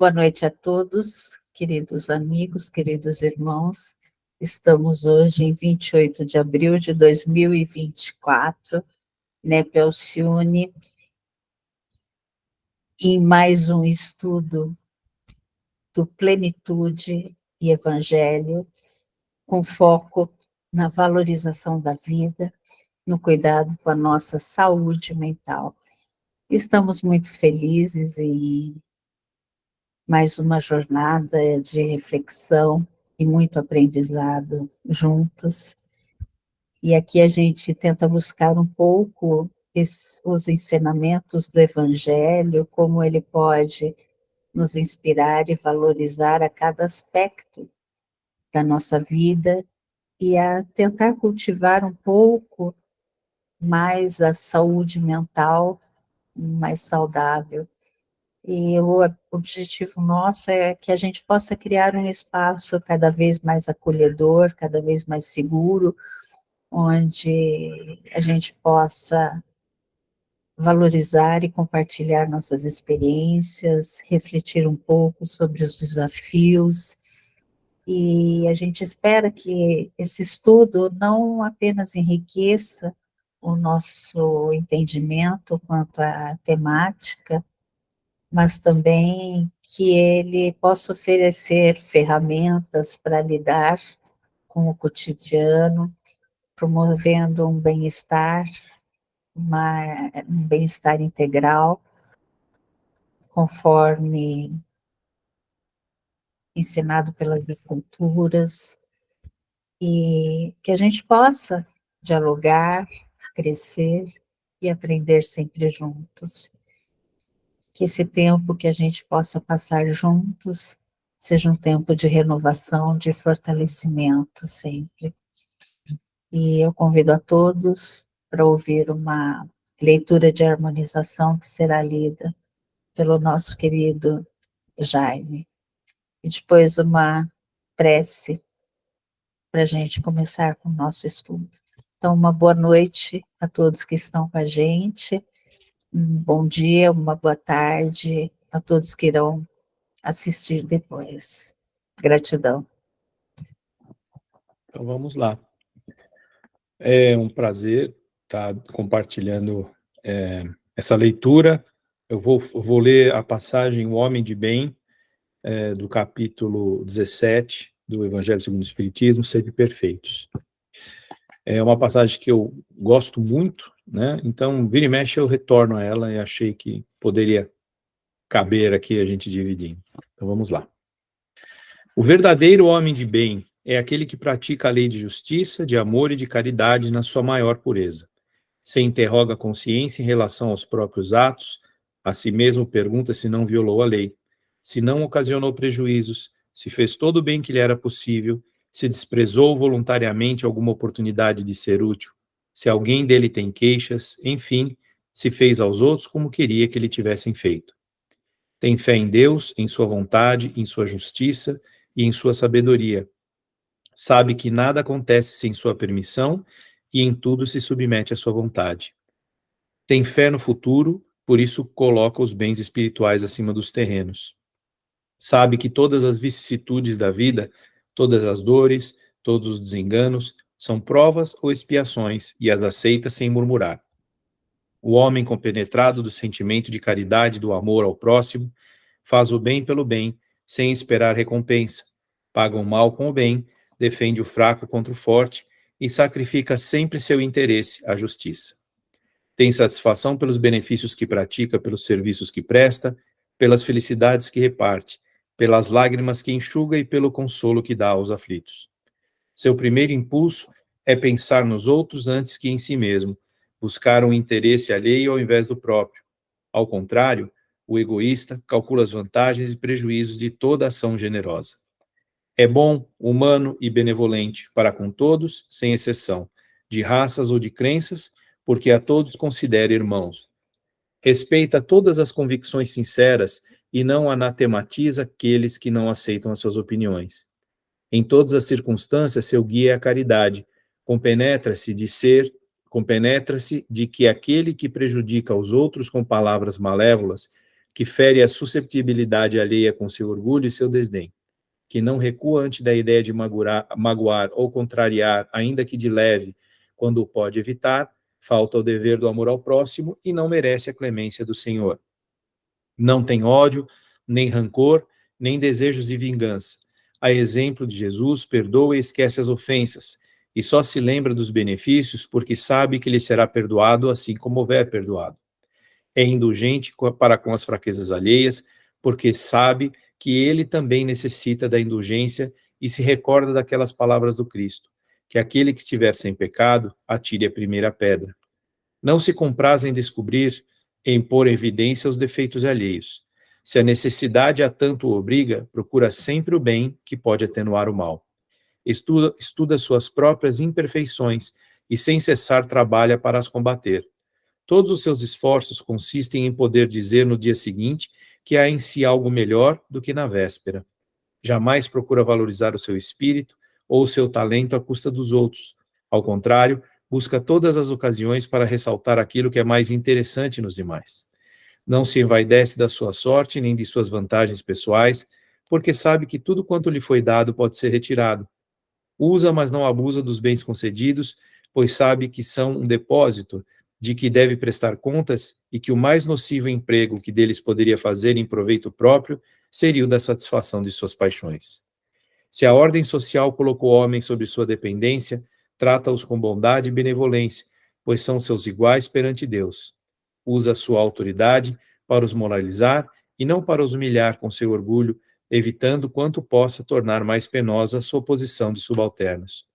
Boa noite a todos, queridos amigos, queridos irmãos. Estamos hoje em 28 de abril de 2024, Nepelciune, em mais um estudo do Plenitude e Evangelho, com foco na valorização da vida, no cuidado com a nossa saúde mental. Estamos muito felizes em mais uma jornada de reflexão e muito aprendizado juntos. E aqui a gente tenta buscar um pouco os ensinamentos do Evangelho, como ele pode nos inspirar e valorizar a cada aspecto da nossa vida e a tentar cultivar um pouco mais a saúde mental mais saudável. E o objetivo nosso é que a gente possa criar um espaço cada vez mais acolhedor, cada vez mais seguro, onde a gente possa valorizar e compartilhar nossas experiências, refletir um pouco sobre os desafios, e a gente espera que esse estudo não apenas enriqueça o nosso entendimento quanto à temática, mas também que ele possa oferecer ferramentas para lidar com o cotidiano, promovendo um bem-estar integral, conforme ensinado pelas escrituras, e que a gente possa dialogar, crescer e aprender sempre juntos. Que esse tempo que a gente possa passar juntos seja um tempo de renovação, de fortalecimento sempre. E eu convido a todos para ouvir uma leitura de harmonização que será lida pelo nosso querido Jaime. E depois uma prece para a gente começar com o nosso estudo. Então, uma boa noite a todos que estão com a gente, um bom dia, uma boa tarde a todos que irão assistir depois. Gratidão. Então vamos lá. É um prazer estar compartilhando essa leitura. Eu vou ler a passagem O Homem de Bem, do capítulo 17 do Evangelho segundo o Espiritismo, Sede Perfeitos. É uma passagem que eu gosto muito, né? Então, vira e mexe, eu retorno a ela e achei que poderia caber aqui a gente dividir. Então vamos lá. O verdadeiro homem de bem é aquele que pratica a lei de justiça, de amor e de caridade na sua maior pureza. Se interroga a consciência em relação aos próprios atos, a si mesmo pergunta se não violou a lei, se não ocasionou prejuízos, se fez todo o bem que lhe era possível, se desprezou voluntariamente alguma oportunidade de ser útil, se alguém dele tem queixas, enfim, se fez aos outros como queria que lhe tivessem feito. Tem fé em Deus, em sua vontade, em sua justiça e em sua sabedoria. Sabe que nada acontece sem sua permissão e em tudo se submete à sua vontade. Tem fé no futuro, por isso coloca os bens espirituais acima dos terrenos. Sabe que todas as vicissitudes da vida, todas as dores, todos os desenganos, são provas ou expiações e as aceita sem murmurar. O homem compenetrado do sentimento de caridade e do amor ao próximo faz o bem pelo bem, sem esperar recompensa, paga o mal com o bem, defende o fraco contra o forte e sacrifica sempre seu interesse à justiça. Tem satisfação pelos benefícios que pratica, pelos serviços que presta, pelas felicidades que reparte, pelas lágrimas que enxuga e pelo consolo que dá aos aflitos. Seu primeiro impulso é pensar nos outros antes que em si mesmo, buscar um interesse alheio ao invés do próprio. Ao contrário, o egoísta calcula as vantagens e prejuízos de toda ação generosa. É bom, humano e benevolente para com todos, sem exceção, de raças ou de crenças, porque a todos considera irmãos. Respeita todas as convicções sinceras e não anatematiza aqueles que não aceitam as suas opiniões. Em todas as circunstâncias, seu guia é a caridade. Compenetra-se de que aquele que prejudica os outros com palavras malévolas que fere a susceptibilidade alheia com seu orgulho e seu desdém, que não recua ante da ideia de magoar ou contrariar, ainda que de leve, quando o pode evitar, falta ao dever do amor ao próximo e não merece a clemência do Senhor. Não tem ódio, nem rancor, nem desejos de vingança. A exemplo de Jesus, perdoa e esquece as ofensas, e só se lembra dos benefícios porque sabe que lhe será perdoado assim como houver perdoado. É indulgente para com as fraquezas alheias, porque sabe que ele também necessita da indulgência e se recorda daquelas palavras do Cristo, que aquele que estiver sem pecado, atire a primeira pedra. Não se compraz em descobrir, em pôr em evidência os defeitos alheios. Se a necessidade a tanto o obriga, procura sempre o bem que pode atenuar o mal. Estuda suas próprias imperfeições e sem cessar trabalha para as combater. Todos os seus esforços consistem em poder dizer no dia seguinte que há em si algo melhor do que na véspera. Jamais procura valorizar o seu espírito ou o seu talento à custa dos outros. Ao contrário, busca todas as ocasiões para ressaltar aquilo que é mais interessante nos demais. Não se envaidece da sua sorte nem de suas vantagens pessoais, porque sabe que tudo quanto lhe foi dado pode ser retirado. Usa, mas não abusa dos bens concedidos, pois sabe que são um depósito de que deve prestar contas e que o mais nocivo emprego que deles poderia fazer em proveito próprio seria o da satisfação de suas paixões. Se a ordem social colocou homens sob sua dependência, trata-os com bondade e benevolência, pois são seus iguais perante Deus. Usa a sua autoridade para os moralizar e não para os humilhar com seu orgulho, evitando quanto possa tornar mais penosa a sua posição de subalternos.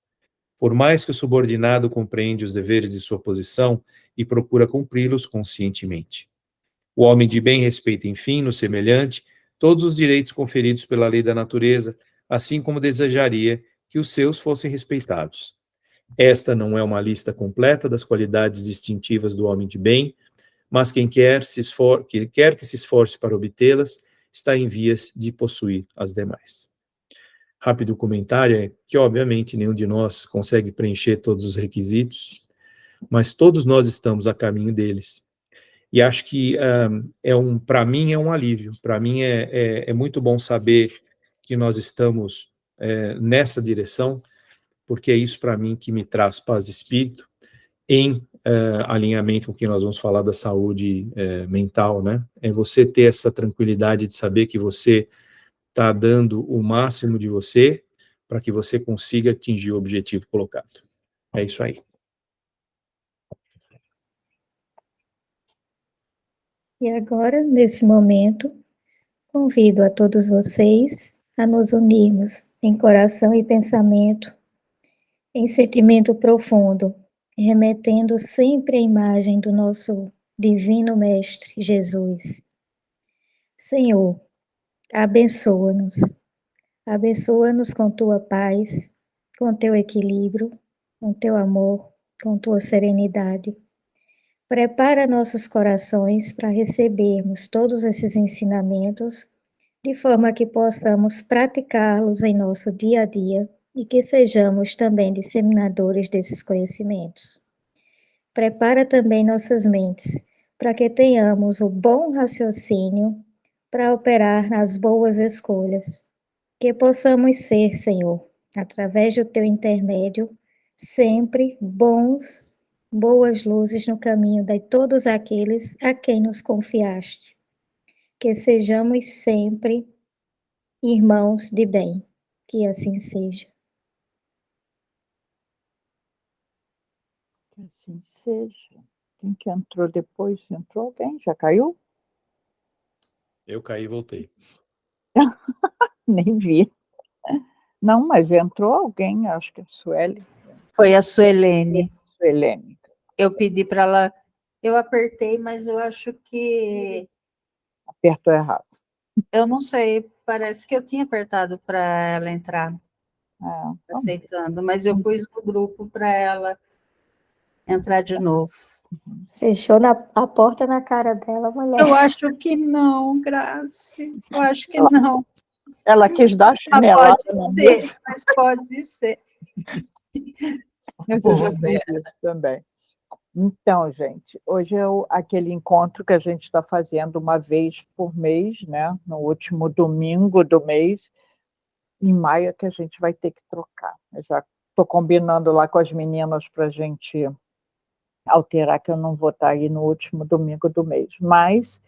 Por mais que o subordinado compreende os deveres de sua posição e procura cumpri-los conscientemente. O homem de bem respeita, enfim, no semelhante, todos os direitos conferidos pela lei da natureza, assim como desejaria que os seus fossem respeitados. Esta não é uma lista completa das qualidades distintivas do homem de bem, mas quem quer que se esforce para obtê-las, está em vias de possuir as demais. Rápido comentário é que, obviamente, nenhum de nós consegue preencher todos os requisitos, mas todos nós estamos a caminho deles. E acho que para mim é um alívio, para mim é muito bom saber que nós estamos nessa direção, porque é isso para mim que me traz paz de espírito, em alinhamento com o que nós vamos falar da saúde mental, né? É você ter essa tranquilidade de saber que você está dando o máximo de você para que você consiga atingir o objetivo colocado. É isso aí. E agora, nesse momento, convido a todos vocês a nos unirmos em coração e pensamento, em sentimento profundo, remetendo sempre à imagem do nosso Divino Mestre Jesus. Senhor, abençoa-nos. Abençoa-nos com tua paz, com teu equilíbrio, com teu amor, com tua serenidade. Prepara nossos corações para recebermos todos esses ensinamentos, de forma que possamos praticá-los em nosso dia a dia e que sejamos também disseminadores desses conhecimentos. Prepara também nossas mentes para que tenhamos o bom raciocínio para operar nas boas escolhas. Que possamos ser, Senhor, através do teu intermédio, sempre boas luzes no caminho de todos aqueles a quem nos confiaste. Que sejamos sempre irmãos de bem. Que assim seja. Que assim seja. Quem que entrou depois? Entrou alguém? Já caiu? Eu caí e voltei. Nem vi. Não, mas entrou alguém, acho que a Sueli. Foi a Suelene. Suelene. Eu pedi para ela, eu apertei, mas eu acho que, Apertou errado. eu não sei, parece que eu tinha apertado para ela entrar, aceitando, mas eu pus no grupo para ela entrar de novo. Fechou a porta na cara dela, mulher. Eu acho que não, Grace, eu acho que não. Ela quis dar Mas chinelada. pode ser, mas pode ser. Mas eu já fiz isso também. Então, gente, hoje é aquele encontro que a gente está fazendo uma vez por mês, né? No último domingo do mês, em maio, é que a gente vai ter que trocar. Eu já estou combinando lá com as meninas para a gente alterar, que eu não vou estar aí no último domingo do mês. Mas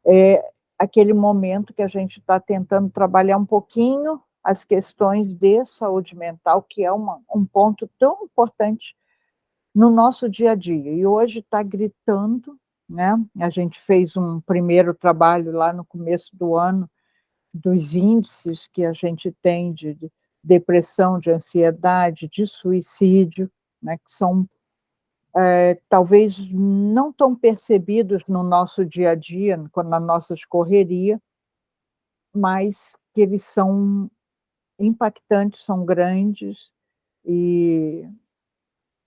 é aquele momento que a gente está tentando trabalhar um pouquinho as questões de saúde mental, que é um ponto tão importante no nosso dia a dia. E hoje está gritando, né? A gente fez um primeiro trabalho lá no começo do ano, dos índices que a gente tem de depressão, de ansiedade, de suicídio, né? Que são talvez não tão percebidos no nosso dia a dia, na nossa correria, mas que eles são impactantes, são grandes e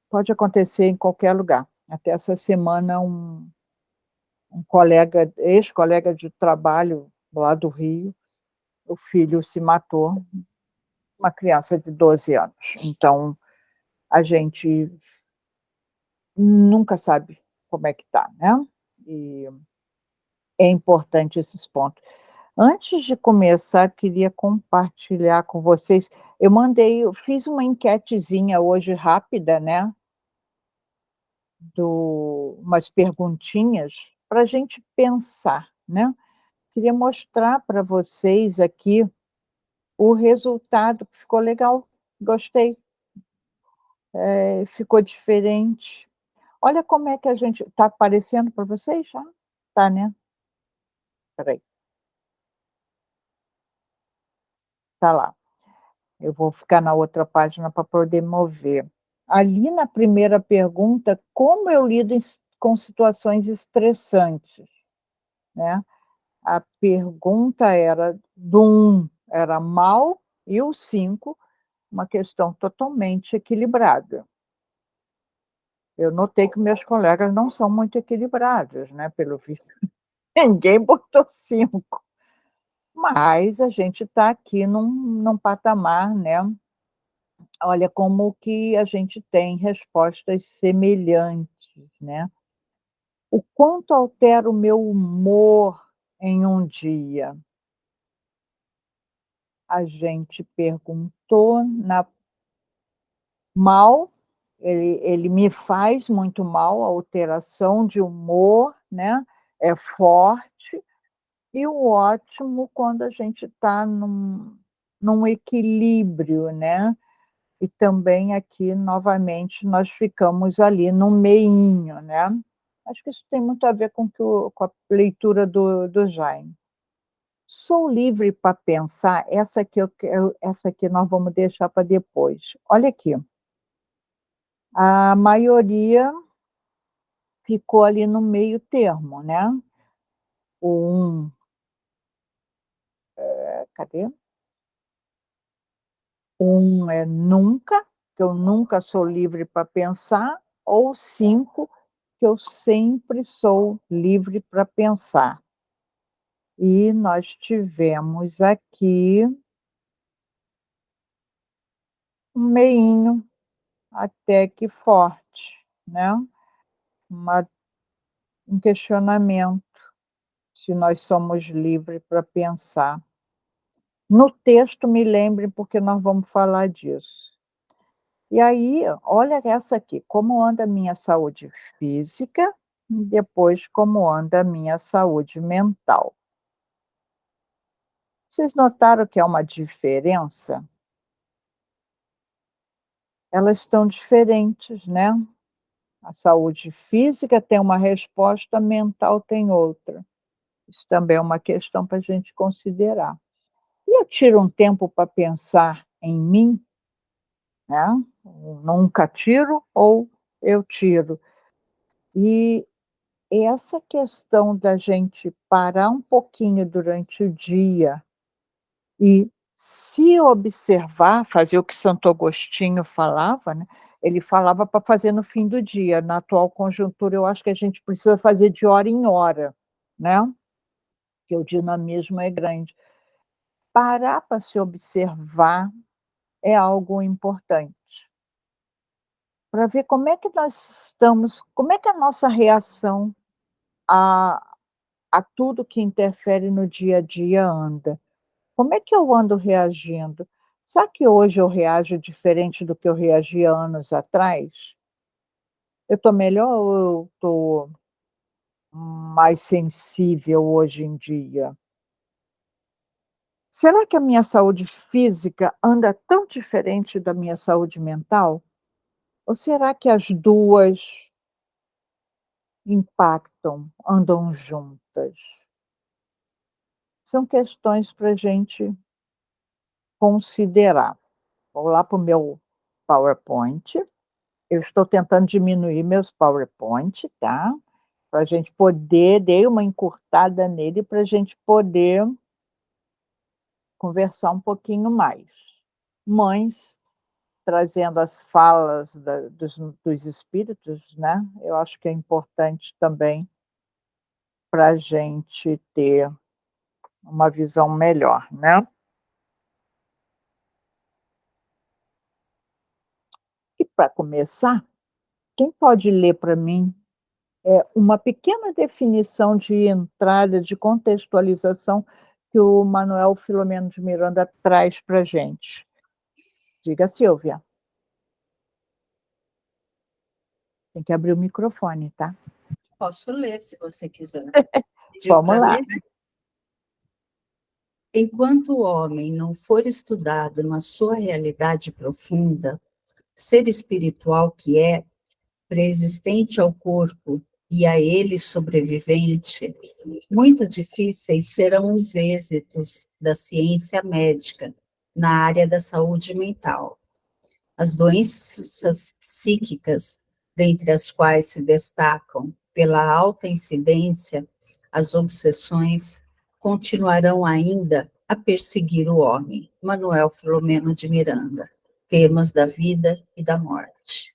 pode acontecer em qualquer lugar. Até essa semana, um colega, ex-colega de trabalho lá do Rio, o filho se matou, uma criança de 12 anos. Então, a gente nunca sabe como é que está, né? E é importante esses pontos. Antes de começar, queria compartilhar com vocês, eu fiz uma enquetezinha hoje rápida, né? Umas perguntinhas para a gente pensar, né? Queria mostrar para vocês aqui o resultado, ficou legal, gostei, ficou diferente. Olha como é que a gente está aparecendo para vocês já? Tá, né? Espera aí. Tá lá. Eu vou ficar na outra página para poder mover. Ali na primeira pergunta, como eu lido com situações estressantes, né? A pergunta era do 1 era mal e o 5 uma questão totalmente equilibrada. Eu notei que meus colegas não são muito equilibrados, né, pelo visto. Ninguém botou 5, mas a gente está aqui num patamar, né. Olha como que a gente tem respostas semelhantes, né. O quanto altera o meu humor em um dia? A gente perguntou na mal, ele me faz muito mal, a alteração de humor, né, é forte, e o ótimo quando a gente está num equilíbrio, né. E também aqui, novamente, nós ficamos ali no meinho, né. Acho que isso tem muito a ver com a leitura do Jaime. Sou livre para pensar, essa aqui nós vamos deixar para depois. Olha aqui, a maioria ficou ali no meio termo, né. O 1, cadê? O 1 é nunca, que eu nunca sou livre para pensar, ou 5, que eu sempre sou livre para pensar. E nós tivemos aqui um meinho, até que forte, né, uma um questionamento, se nós somos livres para pensar. No texto me lembrem, porque nós vamos falar disso. E aí, olha essa aqui, como anda a minha saúde física, e depois como anda a minha saúde mental. Vocês notaram que há uma diferença? Elas estão diferentes, né? A saúde física tem uma resposta, a mental tem outra. Isso também é uma questão para a gente considerar. E eu tiro um tempo para pensar em mim, né? Nunca tiro ou eu tiro. E essa questão da gente parar um pouquinho durante o dia e se observar, fazer o que Santo Agostinho falava, né, ele falava para fazer no fim do dia. Na atual conjuntura, eu acho que a gente precisa fazer de hora em hora, né, porque o dinamismo é grande. Parar para se observar é algo importante. para ver como é que nós estamos, como é que a nossa reação a tudo que interfere no dia a dia anda. Como é que eu ando reagindo? Será que hoje eu reajo diferente do que eu reagia anos atrás? Eu estou melhor ou eu estou mais sensível hoje em dia? Será que a minha saúde física anda tão diferente da minha saúde mental? Ou será que as duas impactam, andam juntas? São questões para a gente considerar. Vou lá para o meu PowerPoint. Eu estou tentando diminuir meus PowerPoint, tá? Para a gente poder, dei uma encurtada nele para a gente poder conversar um pouquinho mais. Mães trazendo as falas dos espíritos, né? Eu acho que é importante também para a gente ter uma visão melhor, né? E para começar, quem pode ler para mim uma pequena definição de entrada, de contextualização que o Manuel Filomeno de Miranda traz para a gente? Diga, Silvia. Tem que abrir o microfone, tá? Posso ler, se você quiser. Vamos lá. Ler, né? Enquanto o homem não for estudado na sua realidade profunda, ser espiritual que é, preexistente ao corpo e a ele sobrevivente, muito difíceis serão os êxitos da ciência médica na área da saúde mental. As doenças psíquicas, dentre as quais se destacam pela alta incidência as obsessões, continuarão ainda a perseguir o homem. Manuel Filomeno de Miranda, Temas da Vida e da Morte.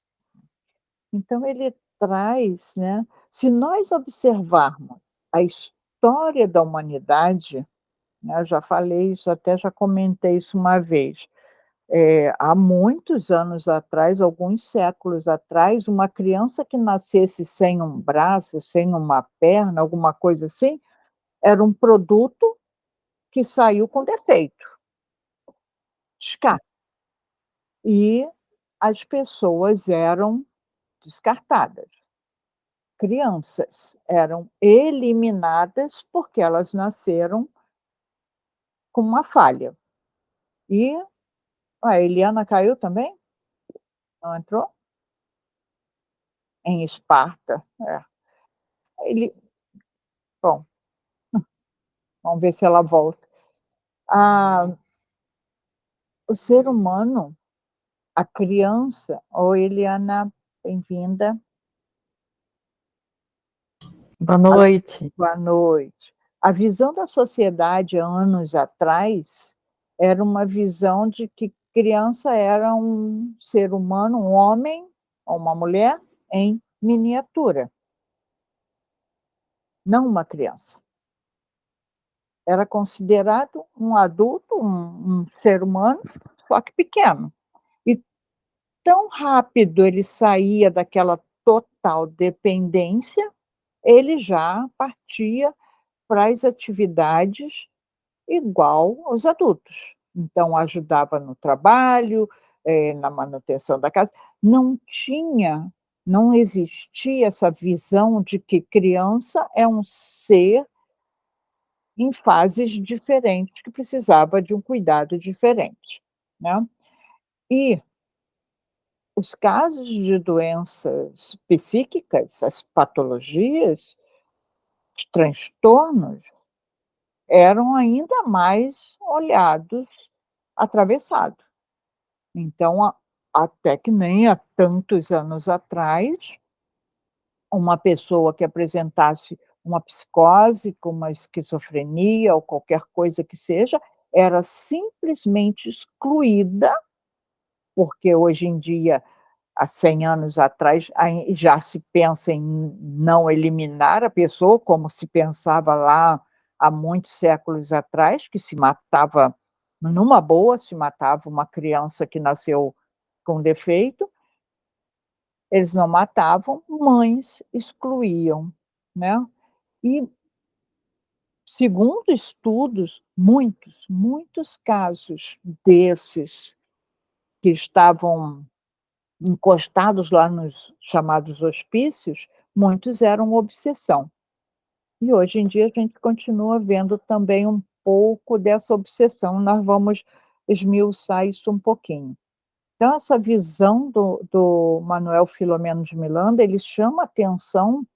Então ele traz, né, se nós observarmos a história da humanidade, né, eu já falei isso, até já comentei isso uma vez, há muitos anos atrás, alguns séculos atrás, uma criança que nascesse sem um braço, sem uma perna, alguma coisa assim, era um produto que saiu com defeito, descarte. E as pessoas eram descartadas. Crianças eram eliminadas porque elas nasceram com uma falha. E a Eliana caiu também? Não entrou? Em Esparta, é. Ele, bom, vamos ver se ela volta. Ah, o ser humano, a criança, ou Eliana, bem-vinda. Boa noite. Boa noite. A visão da sociedade há anos atrás era uma visão de que criança era um ser humano, um homem ou uma mulher em miniatura, não uma criança. Era considerado um adulto, um ser humano, só que pequeno. E tão rápido ele saía daquela total dependência, ele já partia para as atividades igual aos adultos. Então, ajudava no trabalho, na manutenção da casa. Não existia essa visão de que criança é um ser em fases diferentes, que precisava de um cuidado diferente, né. E os casos de doenças psíquicas, as patologias, os transtornos, eram ainda mais olhados atravessado. Então, até que nem há tantos anos atrás, uma pessoa que apresentasse uma psicose, com uma esquizofrenia ou qualquer coisa que seja, era simplesmente excluída, porque hoje em dia, há 100 anos atrás, já se pensa em não eliminar a pessoa, como se pensava lá há muitos séculos atrás, que se matava numa boa, se matava uma criança que nasceu com defeito. Eles não matavam, mães excluíam, né. E, segundo estudos, muitos casos desses que estavam encostados lá nos chamados hospícios, muitos eram obsessão. E hoje em dia a gente continua vendo também um pouco dessa obsessão, nós vamos esmiuçar isso um pouquinho. Então essa visão do Manuel Filomeno de Miranda, ele chama atenção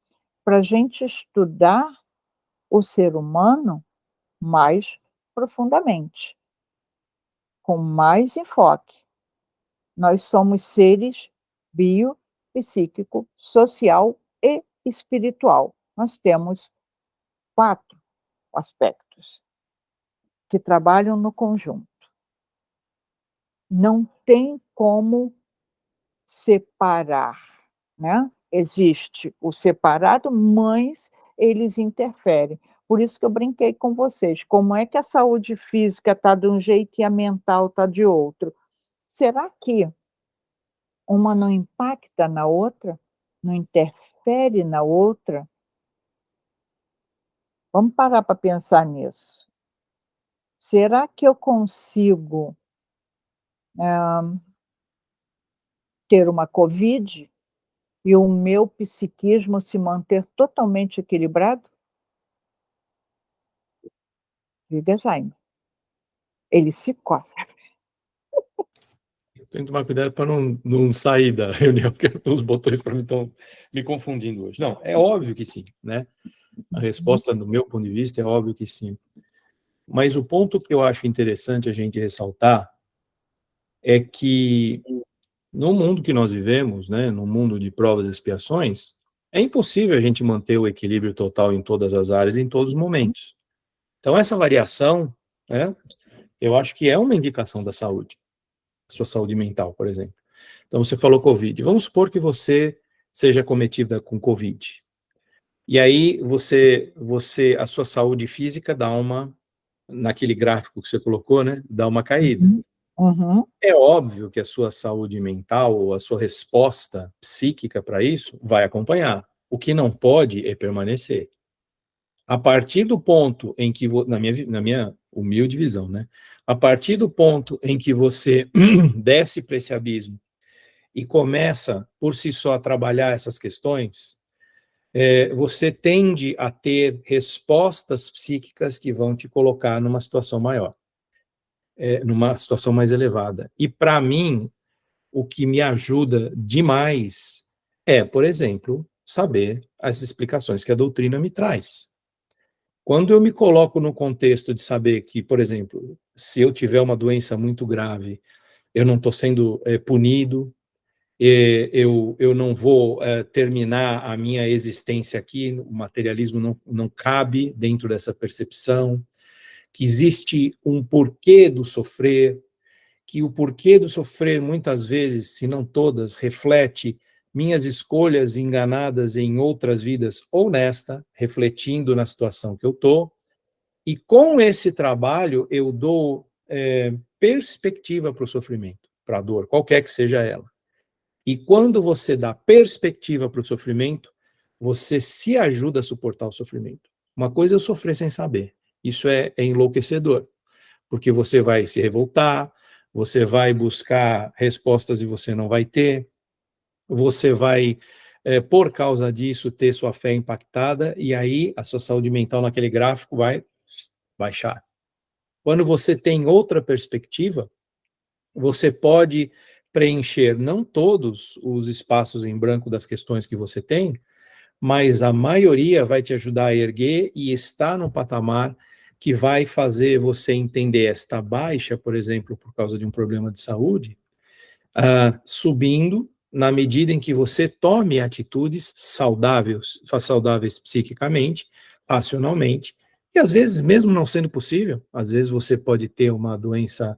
para a gente estudar o ser humano mais profundamente, com mais enfoque. Nós somos seres bio, psíquico, social e espiritual. Nós temos 4 aspectos que trabalham no conjunto. Não tem como separar, né. Existe o separado, mas eles interferem. Por isso que eu brinquei com vocês, como é que a saúde física está de um jeito e a mental está de outro? Será que uma não impacta na outra? Não interfere na outra? Vamos parar para pensar nisso. Será que eu consigo ter uma covid e o meu psiquismo se manter totalmente equilibrado? Diga, Jaime. Ele se coça. Tenho que tomar cuidado para não sair da reunião, porque os botões para mim estão me confundindo hoje. Não, é óbvio que sim, né? A resposta, do meu ponto de vista, é óbvio que sim. Mas o ponto que eu acho interessante a gente ressaltar é que no mundo que nós vivemos, né, no mundo de provas e expiações, é impossível a gente manter o equilíbrio total em todas as áreas, em todos os momentos. Então, essa variação, né, eu acho que é uma indicação da saúde, sua saúde mental, por exemplo. Então, você falou Covid. Vamos supor que você seja cometida com Covid. E aí, a sua saúde física dá uma, naquele gráfico que você colocou, né, dá uma caída. Uhum. É óbvio que a sua saúde mental, ou a sua resposta psíquica para isso, vai acompanhar. O que não pode é permanecer. A partir do ponto em que, na minha humilde visão, né? A partir do ponto em que você desce para esse abismo e começa, por si só, a trabalhar essas questões, você tende a ter respostas psíquicas que vão te colocar numa situação maior, numa situação mais elevada. E, para mim, o que me ajuda demais é, por exemplo, saber as explicações que a doutrina me traz. Quando eu me coloco no contexto de saber que, por exemplo, se eu tiver uma doença muito grave, eu não estou sendo punido, eu não vou terminar a minha existência aqui, o materialismo não cabe dentro dessa percepção, que existe um porquê do sofrer, que o porquê do sofrer, muitas vezes, se não todas, reflete minhas escolhas enganadas em outras vidas, ou nesta, refletindo na situação que eu estou, e com esse trabalho eu dou perspectiva para o sofrimento, para a dor, qualquer que seja ela. E quando você dá perspectiva para o sofrimento, você se ajuda a suportar o sofrimento. Uma coisa é eu sofrer sem saber, isso é enlouquecedor, porque você vai se revoltar, você vai buscar respostas e você não vai ter, você vai, por causa disso, ter sua fé impactada, e aí a sua saúde mental naquele gráfico vai baixar. Quando você tem outra perspectiva, você pode preencher não todos os espaços em branco das questões que você tem, mas a maioria vai te ajudar a erguer e estar no patamar que vai fazer você entender esta baixa, por exemplo, por causa de um problema de saúde, subindo na medida em que você tome atitudes saudáveis psiquicamente, racionalmente, e às vezes, mesmo não sendo possível, às vezes você pode ter uma doença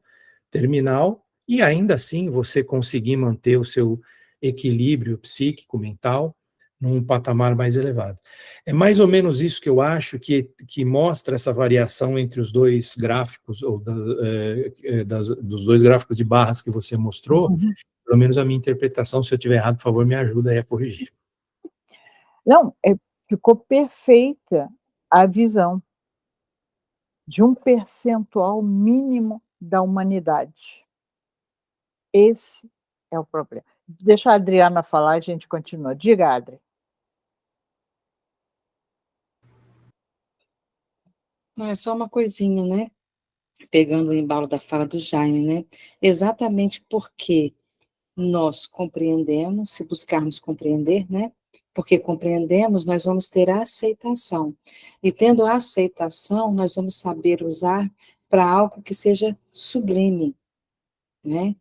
terminal e ainda assim você conseguir manter o seu equilíbrio psíquico, mental, num patamar mais elevado. É mais ou menos isso que eu acho que mostra essa variação entre os dois gráficos, ou dos dois gráficos de barras que você mostrou, pelo menos a minha interpretação. Se eu estiver errado, por favor, me ajuda aí a corrigir. Não, ficou perfeita a visão de um percentual mínimo da humanidade. Esse é o problema. Deixa a Adriana falar, a gente continua. Diga, Adri. Não, é só uma coisinha, né? Pegando o embalo da fala do Jaime, né? Exatamente porque nós compreendemos, se buscarmos compreender, né? Porque compreendemos, nós vamos ter a aceitação. E tendo a aceitação, nós vamos saber usar para algo que seja sublime, né?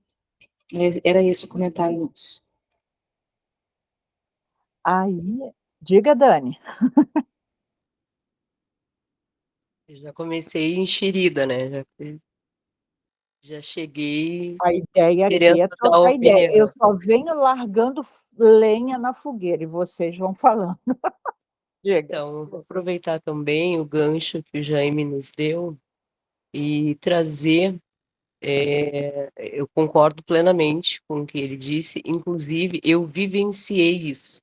Era esse o comentário nosso. Aí, diga, Dani. Eu já comecei enxerida, né? Já cheguei A ideia aqui querendo é dar trocar ideia. Eu opinião. só venho largando lenha na fogueira e vocês vão falando. Diga. Então, vou aproveitar também o gancho que o Jaime nos deu e trazer. Eu concordo plenamente com o que ele disse, inclusive eu vivenciei isso.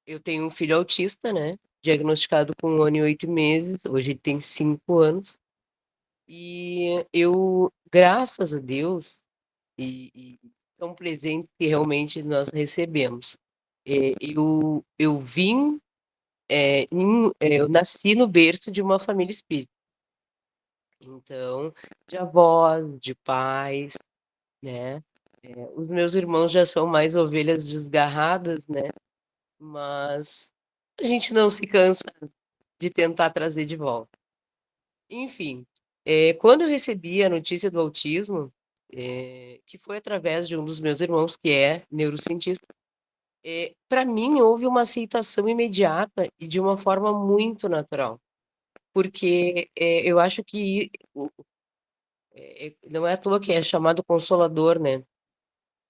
Eu tenho um filho autista, né? Diagnosticado com 1 ano e 8 meses, hoje ele tem 5 anos, e eu, graças a Deus, e são presentes que realmente nós recebemos. Eu vim, eu nasci no berço de uma família espírita. Então, de avós, de pais, né? Os meus irmãos já são mais ovelhas desgarradas, né? Mas a gente não se cansa de tentar trazer de volta. Enfim, quando eu recebi a notícia do autismo, que foi através de um dos meus irmãos, que é neurocientista, para mim houve uma aceitação imediata e de uma forma muito natural. Porque eu acho que não é à toa que é chamado consolador, né?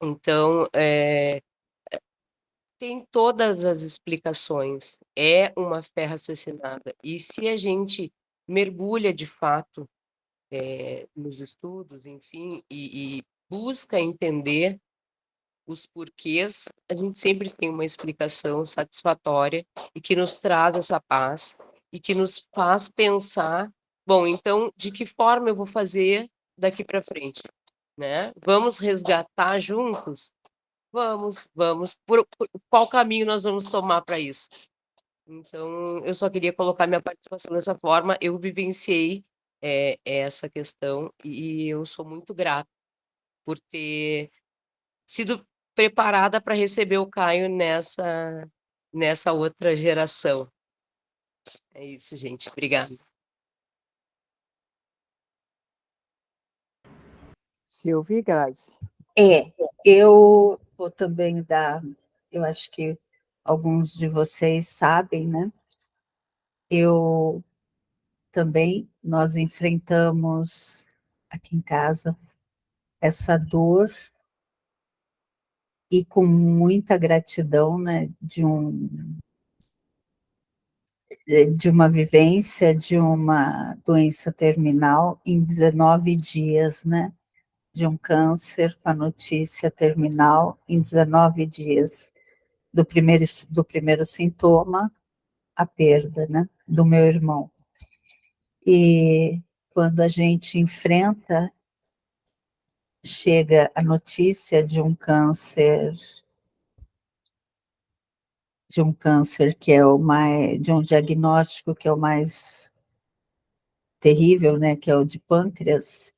Então, tem todas as explicações, é uma fé raciocinada. E se a gente mergulha de fato nos estudos, enfim, e busca entender os porquês, a gente sempre tem uma explicação satisfatória e que nos traz essa paz e que nos faz pensar, bom, então, de que forma eu vou fazer daqui para frente, né? Vamos resgatar juntos? Vamos. Por qual caminho nós vamos tomar para isso? Então, eu só queria colocar minha participação dessa forma. Eu vivenciei essa questão e eu sou muito grata por ter sido preparada para receber o Caio nessa outra geração. É isso, gente. Obrigada. Silvia e Grazi. Eu vou também dar, eu acho que alguns de vocês sabem, né? Eu também, nós enfrentamos aqui em casa essa dor e com muita gratidão, né, de uma vivência de uma doença terminal em 19 dias, né, de um câncer com a notícia terminal em 19 dias, do primeiro sintoma, a perda, né, do meu irmão. E quando a gente enfrenta, chega a notícia de um câncer que é o mais, de um diagnóstico que é o mais terrível, né, que é o de pâncreas,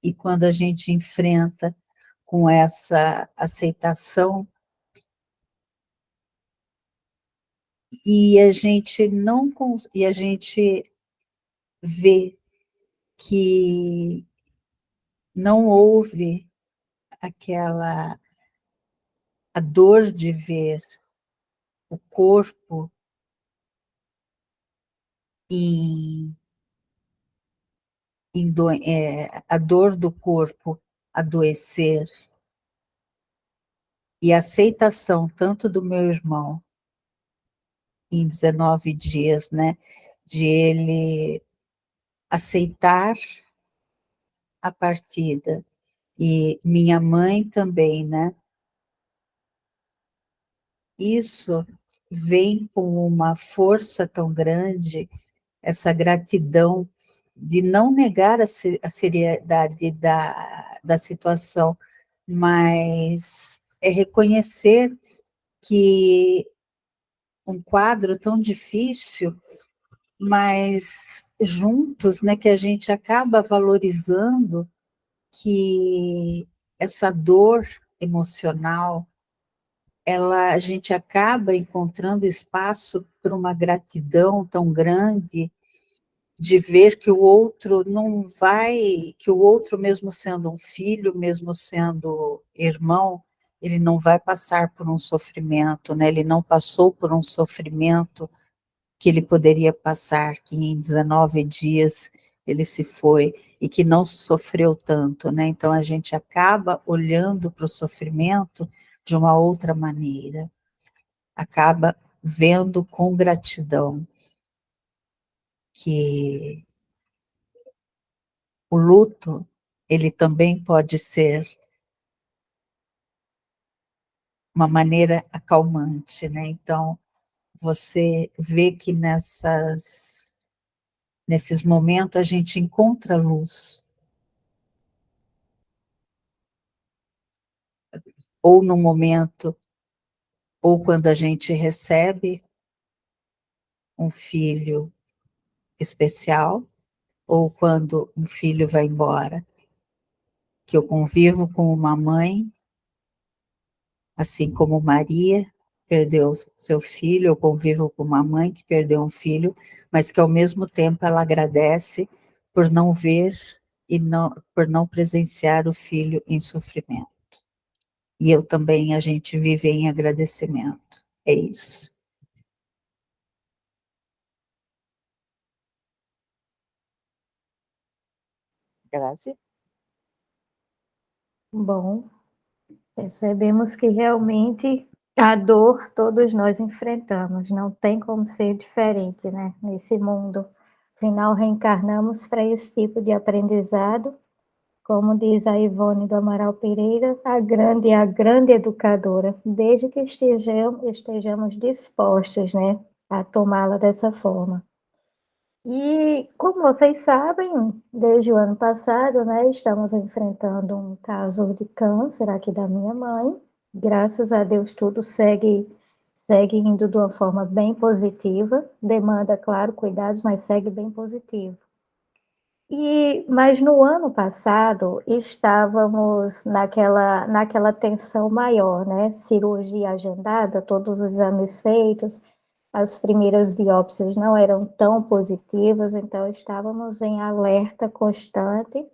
e quando a gente enfrenta com essa aceitação, e a gente não, e a gente vê que não houve a dor de ver o corpo em a dor do corpo adoecer, e a aceitação tanto do meu irmão, em 19 dias, né, de ele aceitar a partida E minha mãe também, né? Isso vem com uma força tão grande, essa gratidão de não negar a seriedade da situação, mas é reconhecer que um quadro tão difícil, mas juntos, né, que a gente acaba valorizando que essa dor emocional, a gente acaba encontrando espaço para uma gratidão tão grande de ver que o outro não vai, que o outro, mesmo sendo um filho, mesmo sendo irmão, ele não vai passar por um sofrimento, né? Ele não passou por um sofrimento que ele poderia passar, que em 19 dias ele se foi, e que não sofreu tanto, né? Então a gente acaba olhando para o sofrimento de uma outra maneira, acaba vendo com gratidão que o luto, ele também pode ser uma maneira acalmante, né? Então, você vê que nesses momentos a gente encontra luz, ou no momento, ou quando a gente recebe um filho especial, ou quando um filho vai embora, que eu convivo com uma mãe, assim como Maria perdeu seu filho, eu convivo com uma mãe que perdeu um filho, mas que ao mesmo tempo ela agradece por não ver e por não presenciar o filho em sofrimento. E eu também, a gente vive em agradecimento. É isso. Grazi? Bom, percebemos que realmente a dor todos nós enfrentamos, não tem como ser diferente, né? Nesse mundo. Afinal, reencarnamos para esse tipo de aprendizado, como diz a Ivone do Amaral Pereira, a grande educadora, desde que estejamos dispostos, né, a tomá-la dessa forma. E, como vocês sabem, desde o ano passado, né, estamos enfrentando um caso de câncer aqui da minha mãe. Graças a Deus, tudo segue indo de uma forma bem positiva. Demanda, claro, cuidados, mas segue bem positivo. Mas no ano passado, estávamos naquela tensão maior, né? Cirurgia agendada, todos os exames feitos, as primeiras biópsias não eram tão positivas, então estávamos em alerta constante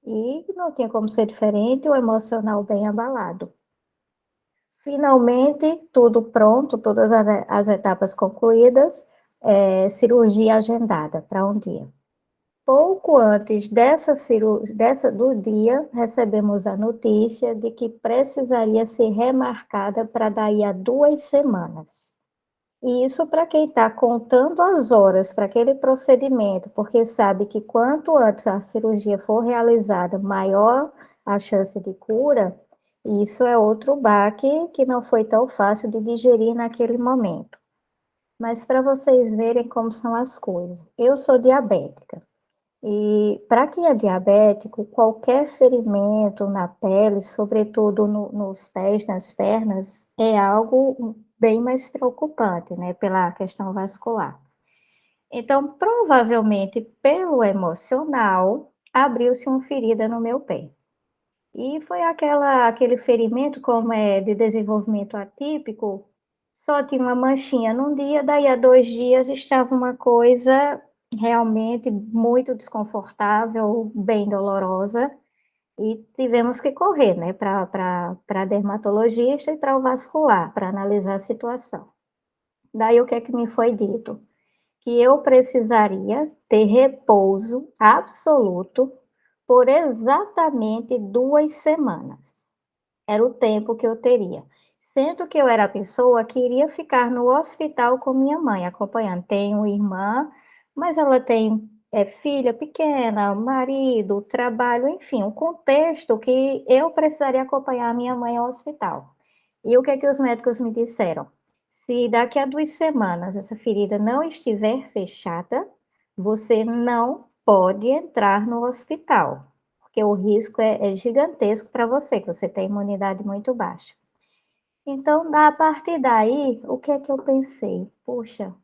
e não tinha como ser diferente, o emocional bem abalado. Finalmente, tudo pronto, todas as etapas concluídas, cirurgia agendada para um dia. Pouco antes do dia, recebemos a notícia de que precisaria ser remarcada para daí a 2 semanas. E isso para quem está contando as horas para aquele procedimento, porque sabe que quanto antes a cirurgia for realizada, maior a chance de cura, isso é outro baque que não foi tão fácil de digerir naquele momento. Mas para vocês verem como são as coisas, eu sou diabética. E para quem é diabético, qualquer ferimento na pele, sobretudo nos pés, nas pernas, é algo bem mais preocupante, né, pela questão vascular. Então, provavelmente, pelo emocional, abriu-se uma ferida no meu pé. E foi aquele ferimento, como é de desenvolvimento atípico, só tinha uma manchinha num dia, daí a 2 dias estava uma coisa realmente muito desconfortável, bem dolorosa, e tivemos que correr, né, para dermatologista e para o vascular, para analisar a situação. Daí o que é que me foi dito? Que eu precisaria ter repouso absoluto por exatamente 2 semanas. Era o tempo que eu teria. Sendo que eu era a pessoa que iria ficar no hospital com minha mãe, acompanhando. Tenho irmã, mas ela tem filha pequena, marido, trabalho, enfim, um contexto que eu precisaria acompanhar a minha mãe ao hospital. E o que é que os médicos me disseram? Se daqui a 2 semanas essa ferida não estiver fechada, você não pode entrar no hospital, porque o risco é gigantesco para você, que você tem imunidade muito baixa. Então, a partir daí, o que é que eu pensei? Puxa,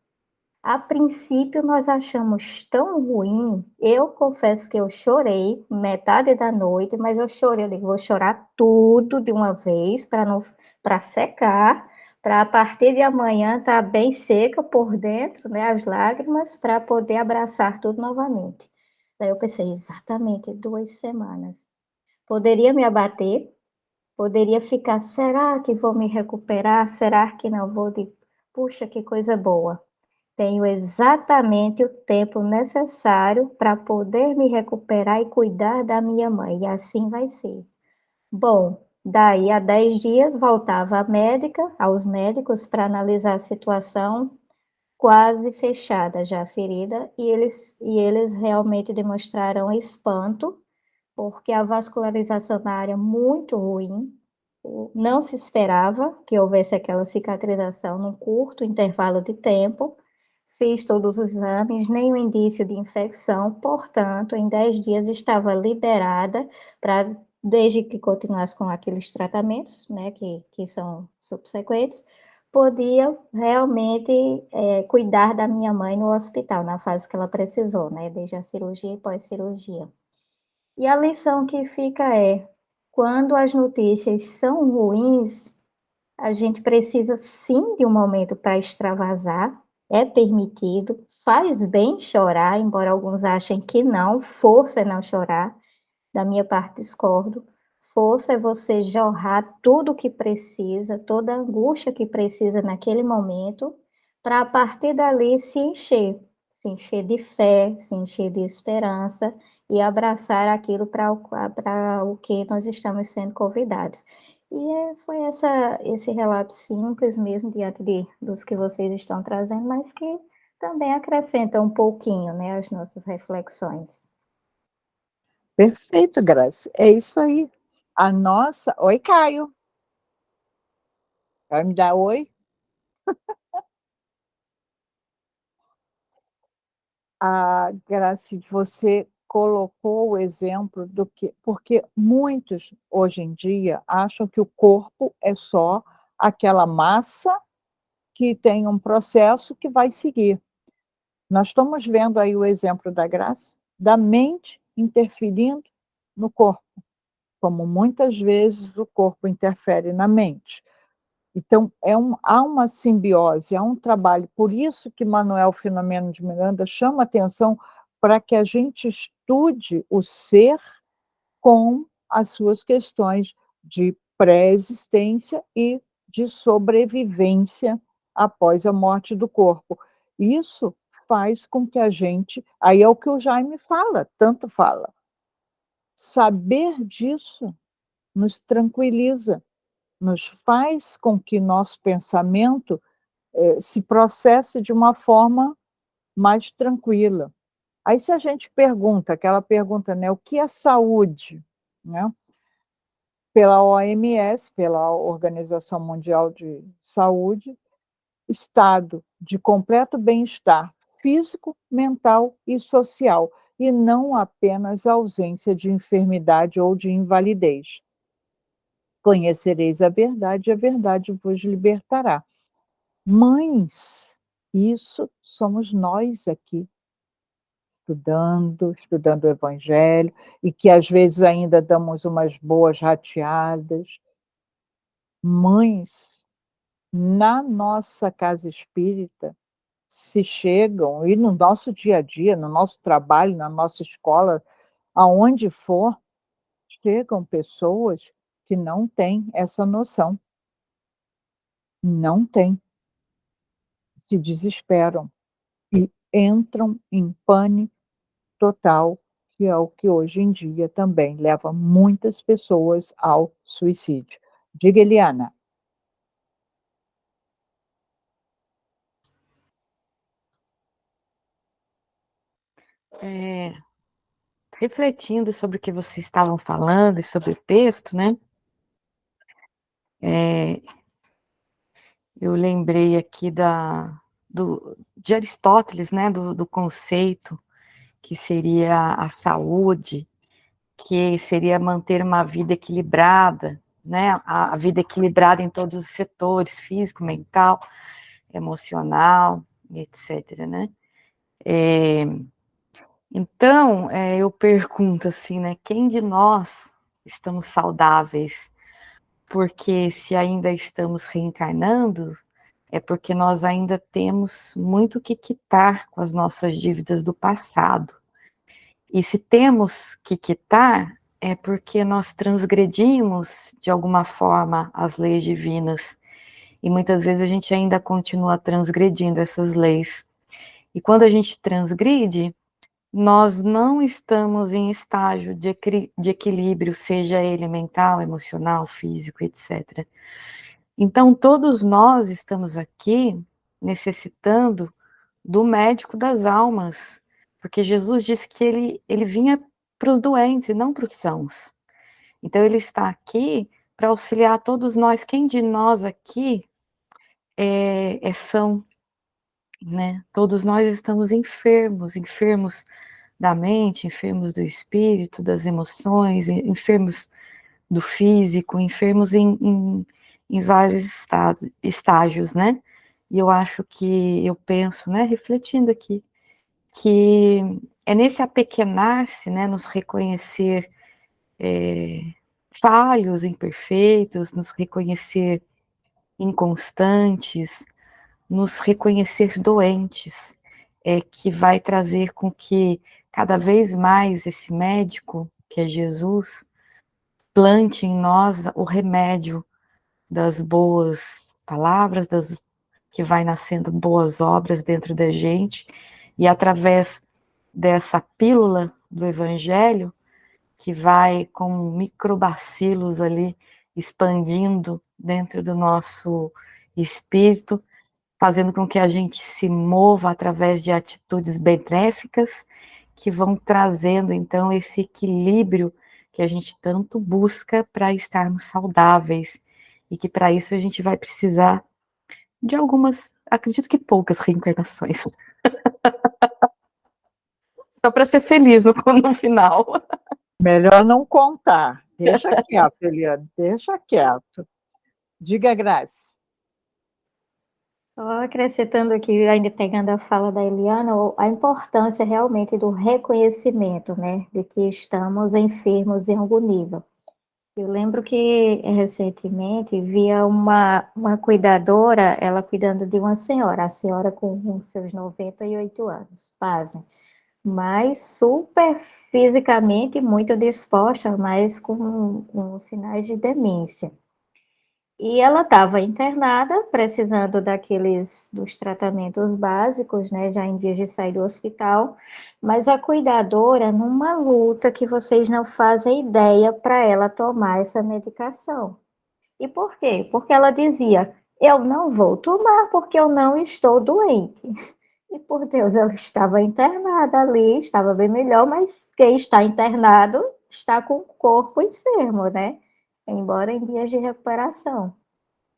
a princípio nós achamos tão ruim, eu confesso que eu chorei metade da noite, mas eu chorei, eu digo, vou chorar tudo de uma vez para não para secar, para a partir de amanhã estar bem seca por dentro, né, as lágrimas, para poder abraçar tudo novamente. Daí eu pensei, exatamente 2 semanas. Poderia me abater, poderia ficar, será que vou me recuperar? Será que não vou? Puxa, que coisa boa. Tenho exatamente o tempo necessário para poder me recuperar e cuidar da minha mãe, e assim vai ser. Bom, daí a 10 dias voltava à médica, aos médicos para analisar a situação, quase fechada já a ferida, e eles realmente demonstraram espanto, porque a vascularização na área muito ruim, não se esperava que houvesse aquela cicatrização num curto intervalo de tempo. Fiz todos os exames, nenhum indício de infecção, portanto, em 10 dias estava liberada para, desde que continuasse com aqueles tratamentos, né, que são subsequentes, podia realmente cuidar da minha mãe no hospital, na fase que ela precisou, né, desde a cirurgia e pós-cirurgia. E a lição que fica é, quando as notícias são ruins, a gente precisa sim de um momento para extravasar, é permitido, faz bem chorar, embora alguns achem que não, força é não chorar, da minha parte discordo. Força é você jorrar tudo o que precisa, toda a angústia que precisa naquele momento, para a partir dali se encher de fé, se encher de esperança e abraçar aquilo para o que nós estamos sendo convidados. E foi esse relato simples mesmo, diante dos que vocês estão trazendo, mas que também acrescenta um pouquinho, né, as nossas reflexões. Perfeito, Graça. É isso aí. A nossa. Oi, Caio. Vai me dar oi? A Grace, você colocou o exemplo do que. Porque muitos, hoje em dia, acham que o corpo é só aquela massa que tem um processo que vai seguir. Nós estamos vendo aí o exemplo da Graça, da mente interferindo no corpo, como muitas vezes o corpo interfere na mente. Então, há uma simbiose, há um trabalho. Por isso que Manuel Filomeno de Miranda chama atenção para que a gente estude o ser com as suas questões de pré-existência e de sobrevivência após a morte do corpo. Isso faz com que a gente. Aí é o que o Jaime fala, tanto fala. Saber disso nos tranquiliza, nos faz com que nosso pensamento se processe de uma forma mais tranquila. Aí, se a gente pergunta, aquela pergunta, né, o que é saúde? Né? Pela OMS, pela Organização Mundial de Saúde, estado de completo bem-estar físico, mental e social, e não apenas ausência de enfermidade ou de invalidez. Conhecereis a verdade vos libertará. Mães, isso somos nós aqui, estudando o Evangelho, e que às vezes ainda damos umas boas rateadas. Mães, na nossa casa espírita, se chegam, e no nosso dia a dia, no nosso trabalho, na nossa escola, aonde for, chegam pessoas que não têm essa noção. Não têm. Se desesperam e entram em pânico total, que é o que hoje em dia também leva muitas pessoas ao suicídio. Diga, Eliana. refletindo sobre o que vocês estavam falando e sobre o texto, né? Eu lembrei aqui de Aristóteles, né? Do conceito que seria a saúde, que seria manter uma vida equilibrada, né? A vida equilibrada em todos os setores, físico, mental, emocional, etc., né? Então, eu pergunto assim, né? Quem de nós estamos saudáveis? Porque se ainda estamos reencarnando, é porque nós ainda temos muito que quitar com as nossas dívidas do passado. E se temos que quitar, é porque nós transgredimos, de alguma forma, as leis divinas. E muitas vezes a gente ainda continua transgredindo essas leis. E quando a gente transgride, nós não estamos em estágio de equilíbrio, seja ele mental, emocional, físico, etc. Então, todos nós estamos aqui necessitando do médico das almas, porque Jesus disse que ele vinha para os doentes e não para os sãos. Então, ele está aqui para auxiliar todos nós. Quem de nós aqui é são, né? Todos nós estamos enfermos, enfermos da mente, enfermos do espírito, das emoções, enfermos do físico, enfermos em vários estágios, né? E eu acho que, eu penso, né, refletindo aqui, que é nesse apequenar-se, né, nos reconhecer falhos, imperfeitos, nos reconhecer inconstantes, nos reconhecer doentes, que vai trazer com que cada vez mais esse médico, que é Jesus, plante em nós o remédio das boas palavras, que vai nascendo boas obras dentro da gente, e através dessa pílula do Evangelho, que vai com microbacilos ali, expandindo dentro do nosso espírito, fazendo com que a gente se mova através de atitudes benéficas, que vão trazendo, então, esse equilíbrio que a gente tanto busca para estarmos saudáveis, e que para isso a gente vai precisar de algumas, acredito que poucas reencarnações. Só para ser feliz no final. Melhor não contar. Deixa quieto, Eliane, deixa quieto. Diga, Grace. Só acrescentando aqui, ainda pegando a fala da Eliana, a importância realmente do reconhecimento, né, de que estamos enfermos em algum nível. Eu lembro que recentemente via uma cuidadora, ela cuidando de uma senhora, a senhora com seus 98 anos, pasmem, mas super fisicamente muito disposta, mas com sinais de demência. E ela estava internada, precisando dos tratamentos básicos, né, já em dias de sair do hospital, mas a cuidadora, numa luta que vocês não fazem ideia para ela tomar essa medicação. E por quê? Porque ela dizia, eu não vou tomar porque eu não estou doente. E por Deus, ela estava internada ali, estava bem melhor, mas quem está internado está com o corpo enfermo, né? Embora em dias de recuperação.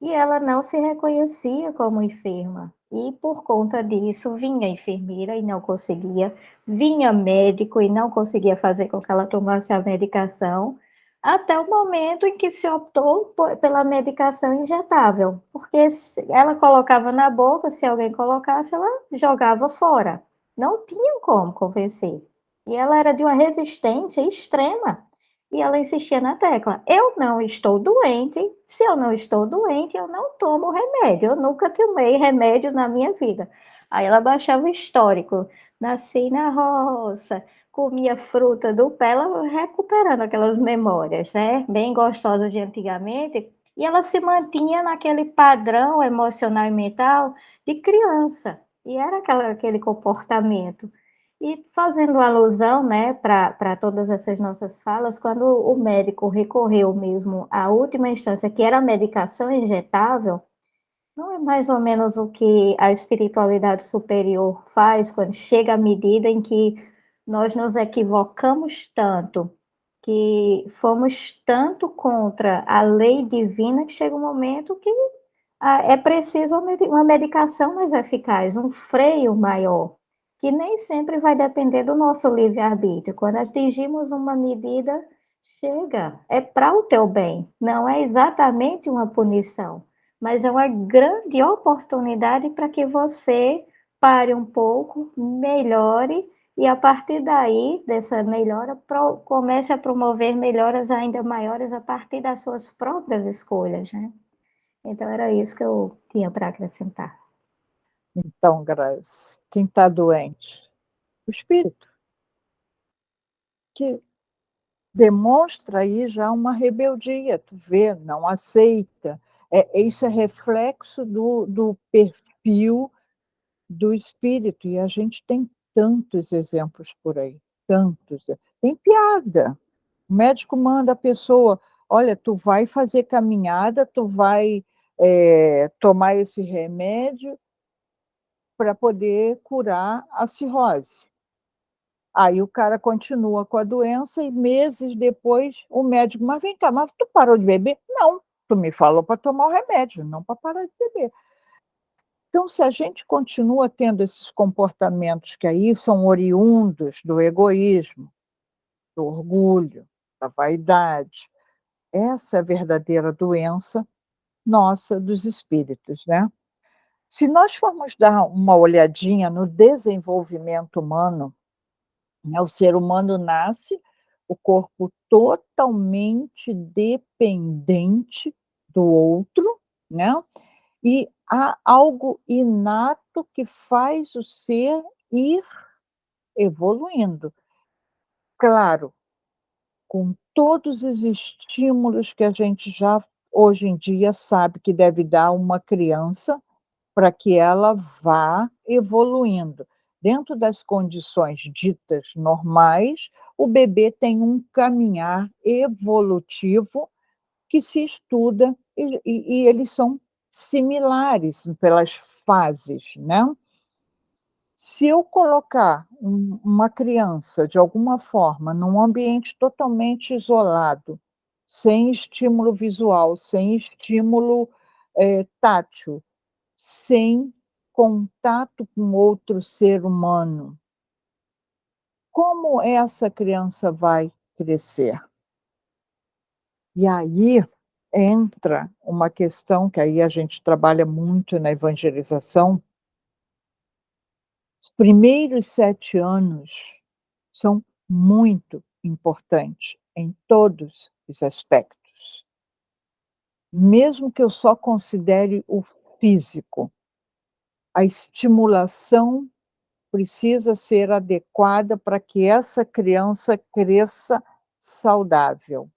E ela não se reconhecia como enferma. E por conta disso, vinha enfermeira e não conseguia, vinha médico e não conseguia fazer com que ela tomasse a medicação, até o momento em que se optou pela medicação injetável, porque ela colocava na boca, se alguém colocasse, ela jogava fora. Não tinha como convencer. E ela era de uma resistência extrema. E ela insistia na tecla: eu não estou doente, se eu não estou doente, eu não tomo remédio, eu nunca tomei remédio na minha vida. Aí ela baixava o histórico: nasci na roça, comia fruta do pé, ela recuperando aquelas memórias, né? Bem gostosas de antigamente, e ela se mantinha naquele padrão emocional e mental de criança, e era aquele comportamento. E fazendo alusão, né, para todas essas nossas falas, quando o médico recorreu mesmo à última instância, que era a medicação injetável, não é mais ou menos o que a espiritualidade superior faz quando chega à medida em que nós nos equivocamos tanto, que fomos tanto contra a lei divina, que chega um momento que é preciso uma medicação mais eficaz, um freio maior, que nem sempre vai depender do nosso livre-arbítrio. Quando atingimos uma medida, chega, é para o teu bem, não é exatamente uma punição, mas é uma grande oportunidade para que você pare um pouco, melhore, e a partir daí, dessa melhora, comece a promover melhoras ainda maiores a partir das suas próprias escolhas, né? Então, era isso que eu tinha para acrescentar. Então, Grazi, quem está doente? O espírito, que demonstra aí já uma rebeldia, tu vê, não aceita. Isso é reflexo do perfil do espírito, e a gente tem tantos exemplos por aí, tantos. Tem piada. O médico manda a pessoa, olha, tu vai fazer caminhada, tu vai tomar esse remédio para poder curar a cirrose. Aí o cara continua com a doença e meses depois o médico, mas vem cá, mas tu parou de beber? Não, tu me falou para tomar o remédio, não para parar de beber. Então, se a gente continua tendo esses comportamentos que aí são oriundos do egoísmo, do orgulho, da vaidade, essa é a verdadeira doença nossa dos espíritos, né? Se nós formos dar uma olhadinha no desenvolvimento humano, né, o ser humano nasce, o corpo totalmente dependente do outro, né? E há algo inato que faz o ser ir evoluindo. Claro, com todos os estímulos que a gente já hoje em dia sabe que deve dar uma criança para que ela vá evoluindo. Dentro das condições ditas normais, o bebê tem um caminhar evolutivo que se estuda e eles são similares pelas fases, né? Se eu colocar uma criança, de alguma forma, num ambiente totalmente isolado, sem estímulo visual, sem estímulo tátil, sem contato com outro ser humano, como essa criança vai crescer? E aí entra uma questão que aí a gente trabalha muito na evangelização. Os primeiros 7 anos são muito importantes em todos os aspectos. Mesmo que eu só considere o físico, a estimulação precisa ser adequada para que essa criança cresça saudável,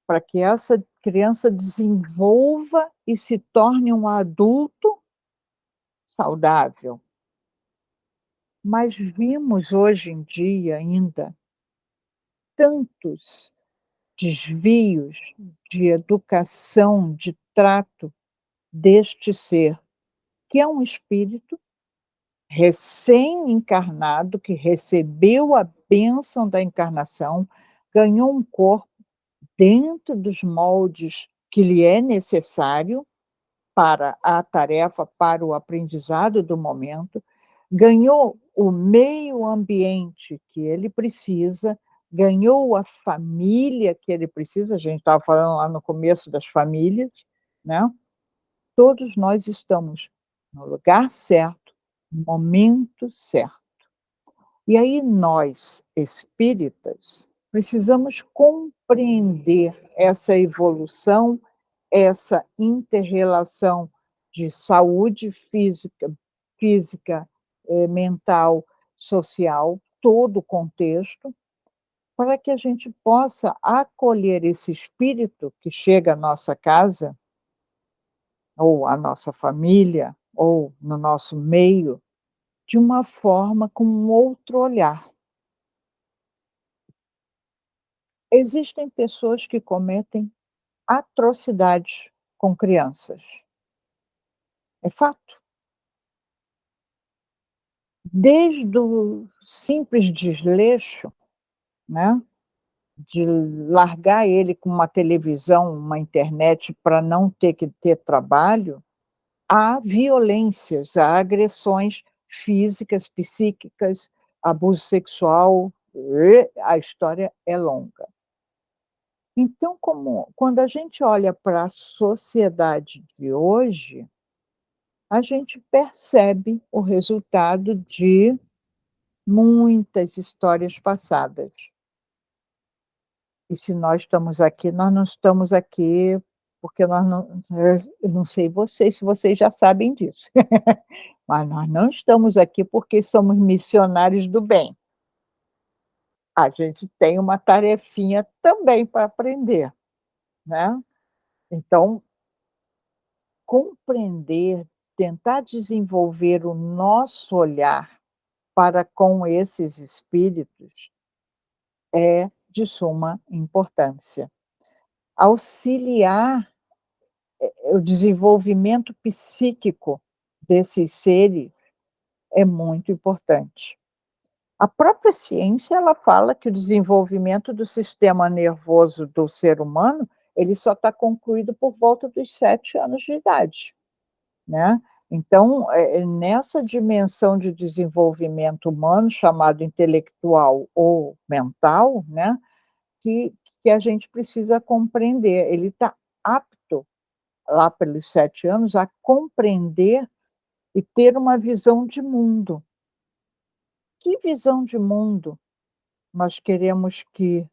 para que essa criança desenvolva e se torne um adulto saudável. Mas vimos hoje em dia ainda tantos desvios de educação, de trato deste ser, que é um espírito recém-encarnado, que recebeu a bênção da encarnação, ganhou um corpo dentro dos moldes que lhe é necessário para a tarefa, para o aprendizado do momento, ganhou o meio ambiente que ele precisa, ganhou a família que ele precisa, a gente estava falando lá no começo das famílias, né? Todos nós estamos no lugar certo, no momento certo. E aí nós, espíritas, precisamos compreender essa evolução, essa inter-relação de saúde física, mental, social, todo o contexto, para que a gente possa acolher esse espírito que chega à nossa casa, ou à nossa família, ou no nosso meio, de uma forma com um outro olhar. Existem pessoas que cometem atrocidades com crianças. É fato. Desde o simples desleixo, né, de largar ele com uma televisão, uma internet para não ter que ter trabalho, há violências, há agressões físicas, psíquicas, abuso sexual, a história é longa. Então, quando a gente olha para a sociedade de hoje, a gente percebe o resultado de muitas histórias passadas. E se nós estamos aqui, nós não estamos aqui porque nós não, eu não sei vocês, se vocês já sabem disso, mas nós não estamos aqui porque somos missionários do bem. A gente tem uma tarefinha também para aprender, né. Então, compreender, tentar desenvolver o nosso olhar para com esses espíritos é de suma importância. Auxiliar o desenvolvimento psíquico desses seres é muito importante. A própria ciência, ela fala que o desenvolvimento do sistema nervoso do ser humano, ele só está concluído por volta dos 7 anos de idade, né. Então, nessa dimensão de desenvolvimento humano, chamado intelectual ou mental, né, que a gente precisa compreender. Ele está apto, lá pelos 7 anos, a compreender e ter uma visão de mundo. Que visão de mundo nós queremos que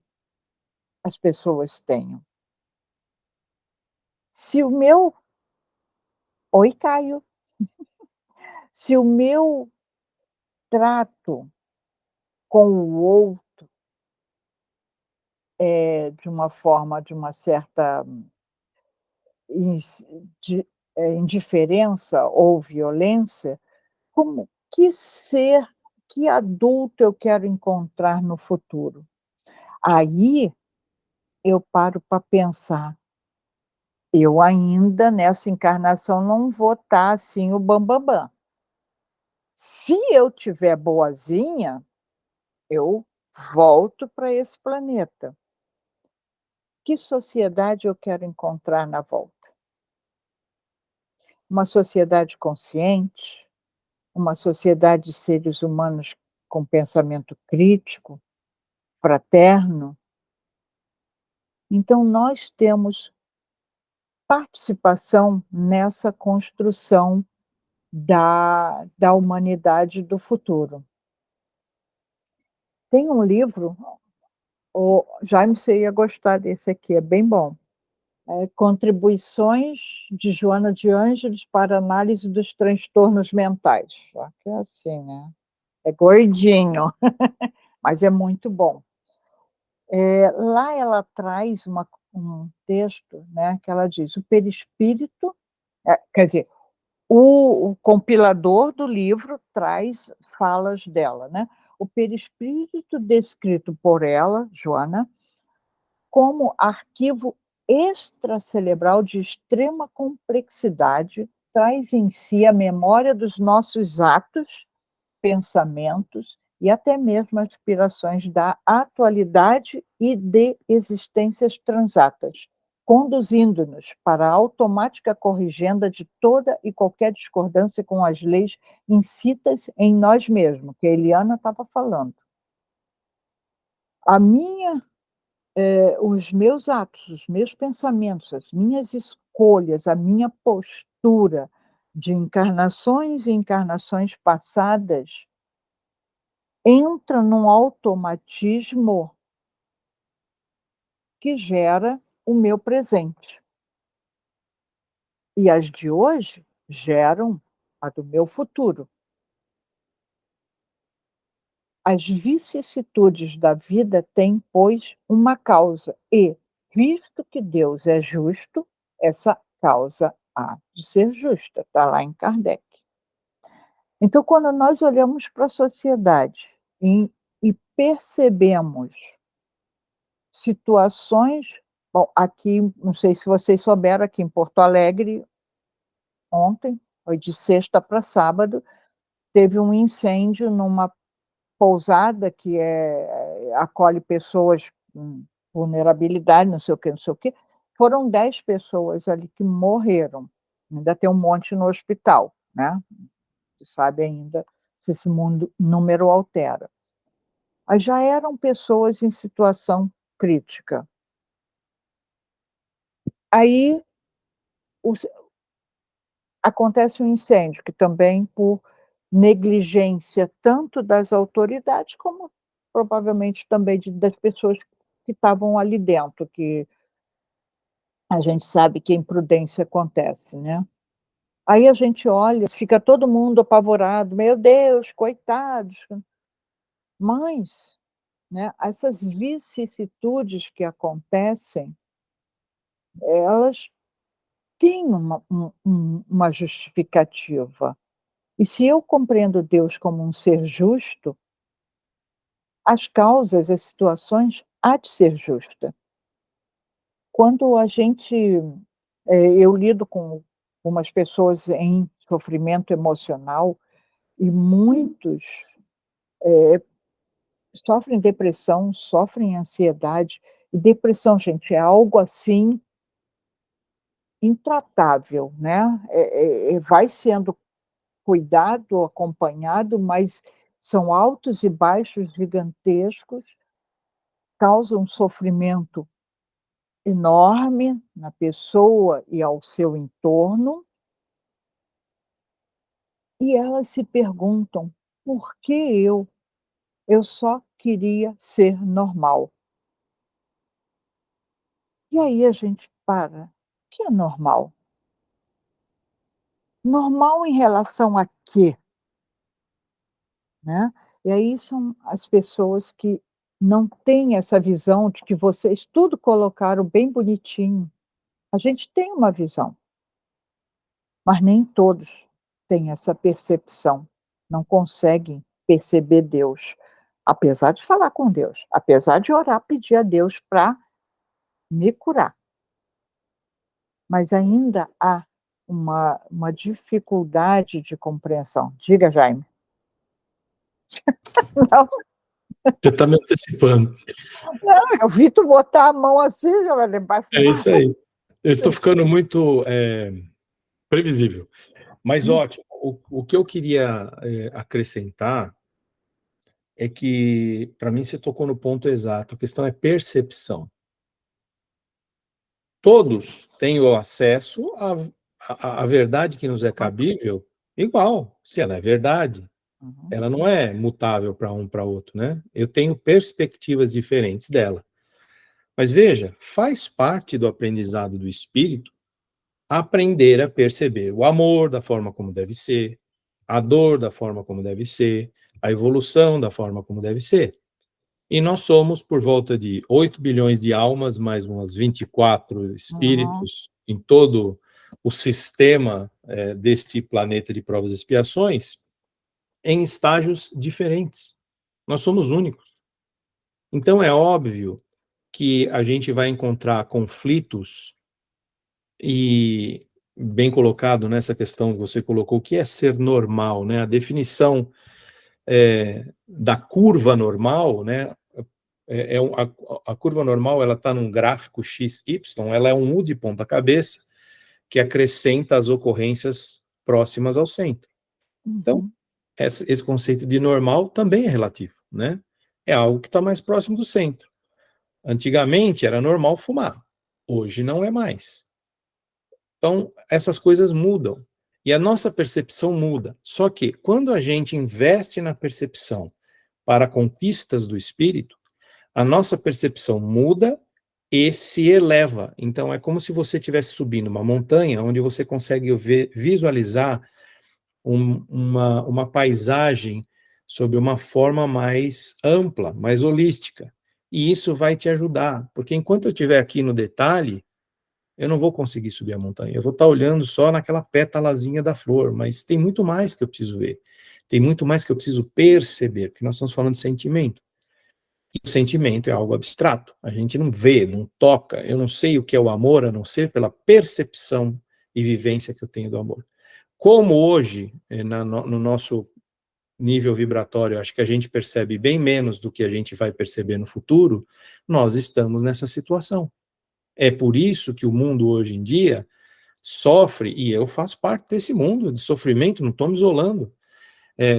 as pessoas tenham? Se o meu Oi, Caio. Se o meu trato com o outro é de uma forma, de uma certa ins de indiferença ou violência, como que ser, que adulto eu quero encontrar no futuro? Aí eu paro para pensar, eu ainda nessa encarnação não vou estar assim o bam-bam-bam. Se eu tiver boazinha, eu volto para esse planeta. Que sociedade eu quero encontrar na volta? Uma sociedade consciente, uma sociedade de seres humanos com pensamento crítico, fraterno. Então nós temos participação nessa construção da humanidade do futuro. Tem um livro, o Jaime, você ia gostar desse aqui, é bem bom. Contribuições de Joana de Ângeles para análise dos transtornos mentais. Só que é assim, né, é gordinho, mas é muito bom. Lá ela traz um texto, né, que ela diz: o perispírito, quer dizer, o compilador do livro traz falas dela, né. O perispírito descrito por ela, Joana, como arquivo extracerebral de extrema complexidade, traz em si a memória dos nossos atos, pensamentos e até mesmo aspirações da atualidade e de existências transatas, conduzindo-nos para a automática corrigenda de toda e qualquer discordância com as leis inscritas em nós mesmos, que a Eliana estava falando. Os meus atos, os meus pensamentos, as minhas escolhas, a minha postura de encarnações e encarnações passadas entra num automatismo que gera o meu presente. E as de hoje geram a do meu futuro. As vicissitudes da vida têm, pois, uma causa e, visto que Deus é justo, essa causa há de ser justa, está lá em Kardec. Então, quando nós olhamos para a sociedade e percebemos situações, bom, aqui, não sei se vocês souberam, aqui em Porto Alegre, ontem, foi de sexta para sábado, teve um incêndio numa pousada que acolhe pessoas com vulnerabilidade, não sei o quê, não sei o quê. Foram 10 pessoas ali que morreram. Ainda tem um monte no hospital, né? Não se sabe ainda se esse número altera. Mas já eram pessoas em situação crítica. Aí acontece um incêndio, que também por negligência tanto das autoridades, como provavelmente também das pessoas que estavam ali dentro, que a gente sabe que a imprudência acontece, né. Aí a gente olha, fica todo mundo apavorado: "Meu Deus, coitados". Mas, né, essas vicissitudes que acontecem, elas têm uma justificativa. E se eu compreendo Deus como um ser justo, as causas, as situações há de ser justa. Quando a gente eu lido com umas pessoas em sofrimento emocional e muitos sofrem depressão, sofrem ansiedade, e depressão, gente, é algo assim intratável, né, vai sendo cuidado, acompanhado, mas são altos e baixos gigantescos, causam sofrimento enorme na pessoa e ao seu entorno, e elas se perguntam: "Por que eu? Eu só queria ser normal". E aí a gente para: o que é normal? Normal em relação a quê? Né. E aí são as pessoas que não têm essa visão de que vocês tudo colocaram bem bonitinho. A gente tem uma visão, mas nem todos têm essa percepção, não conseguem perceber Deus, apesar de falar com Deus, apesar de orar, pedir a Deus para me curar. Mas ainda há uma dificuldade de compreensão. Diga, Jaime. Não, Você está me antecipando. não, eu vi tu botar a mão assim, já vai lembrar. É isso aí. Eu estou ficando muito previsível. Mas ótimo. O que eu queria acrescentar é que, para mim, você tocou no ponto exato. A questão é percepção. Todos têm o acesso à verdade que nos é cabível igual, se ela é verdade. Uhum. Ela não é mutável para um para outro, né? Eu tenho perspectivas diferentes dela. Mas veja, faz parte do aprendizado do espírito aprender a perceber o amor da forma como deve ser, a dor da forma como deve ser, a evolução da forma como deve ser. E nós somos por volta de 8 bilhões de almas, mais umas 24 espíritos em todo o sistema deste planeta de provas e expiações, em estágios diferentes. Nós somos únicos. Então é óbvio que a gente vai encontrar conflitos e bem colocado nessa questão que você colocou, o que é ser normal, né? A definição da curva normal, né? A curva normal, ela está num gráfico XY, ela é um U de ponta cabeça que acrescenta as ocorrências próximas ao centro. Então, Uhum. esse conceito de normal também é relativo, né? É algo que está mais próximo do centro. Antigamente era normal fumar, hoje não é mais. Então, essas coisas mudam e a nossa percepção muda. Só que quando a gente investe na percepção para conquistas do espírito, a nossa percepção muda e se eleva. Então, é como se você estivesse subindo uma montanha onde você consegue visualizar uma paisagem sob uma forma mais ampla, mais holística. E isso vai te ajudar, porque enquanto eu estiver aqui no detalhe, eu não vou conseguir subir a montanha. Eu vou estar olhando só naquela pétalazinha da flor, mas tem muito mais que eu preciso ver. Tem muito mais que eu preciso perceber, porque nós estamos falando de sentimento. E o sentimento é algo abstrato. A gente não vê, não toca. Eu não sei o que é o amor, a não ser pela percepção e vivência que eu tenho do amor. Como hoje, no nosso nível vibratório, acho que a gente percebe bem menos do que a gente vai perceber no futuro, nós estamos nessa situação. É por isso que o mundo hoje em dia sofre, e eu faço parte desse mundo de sofrimento, não estou me isolando,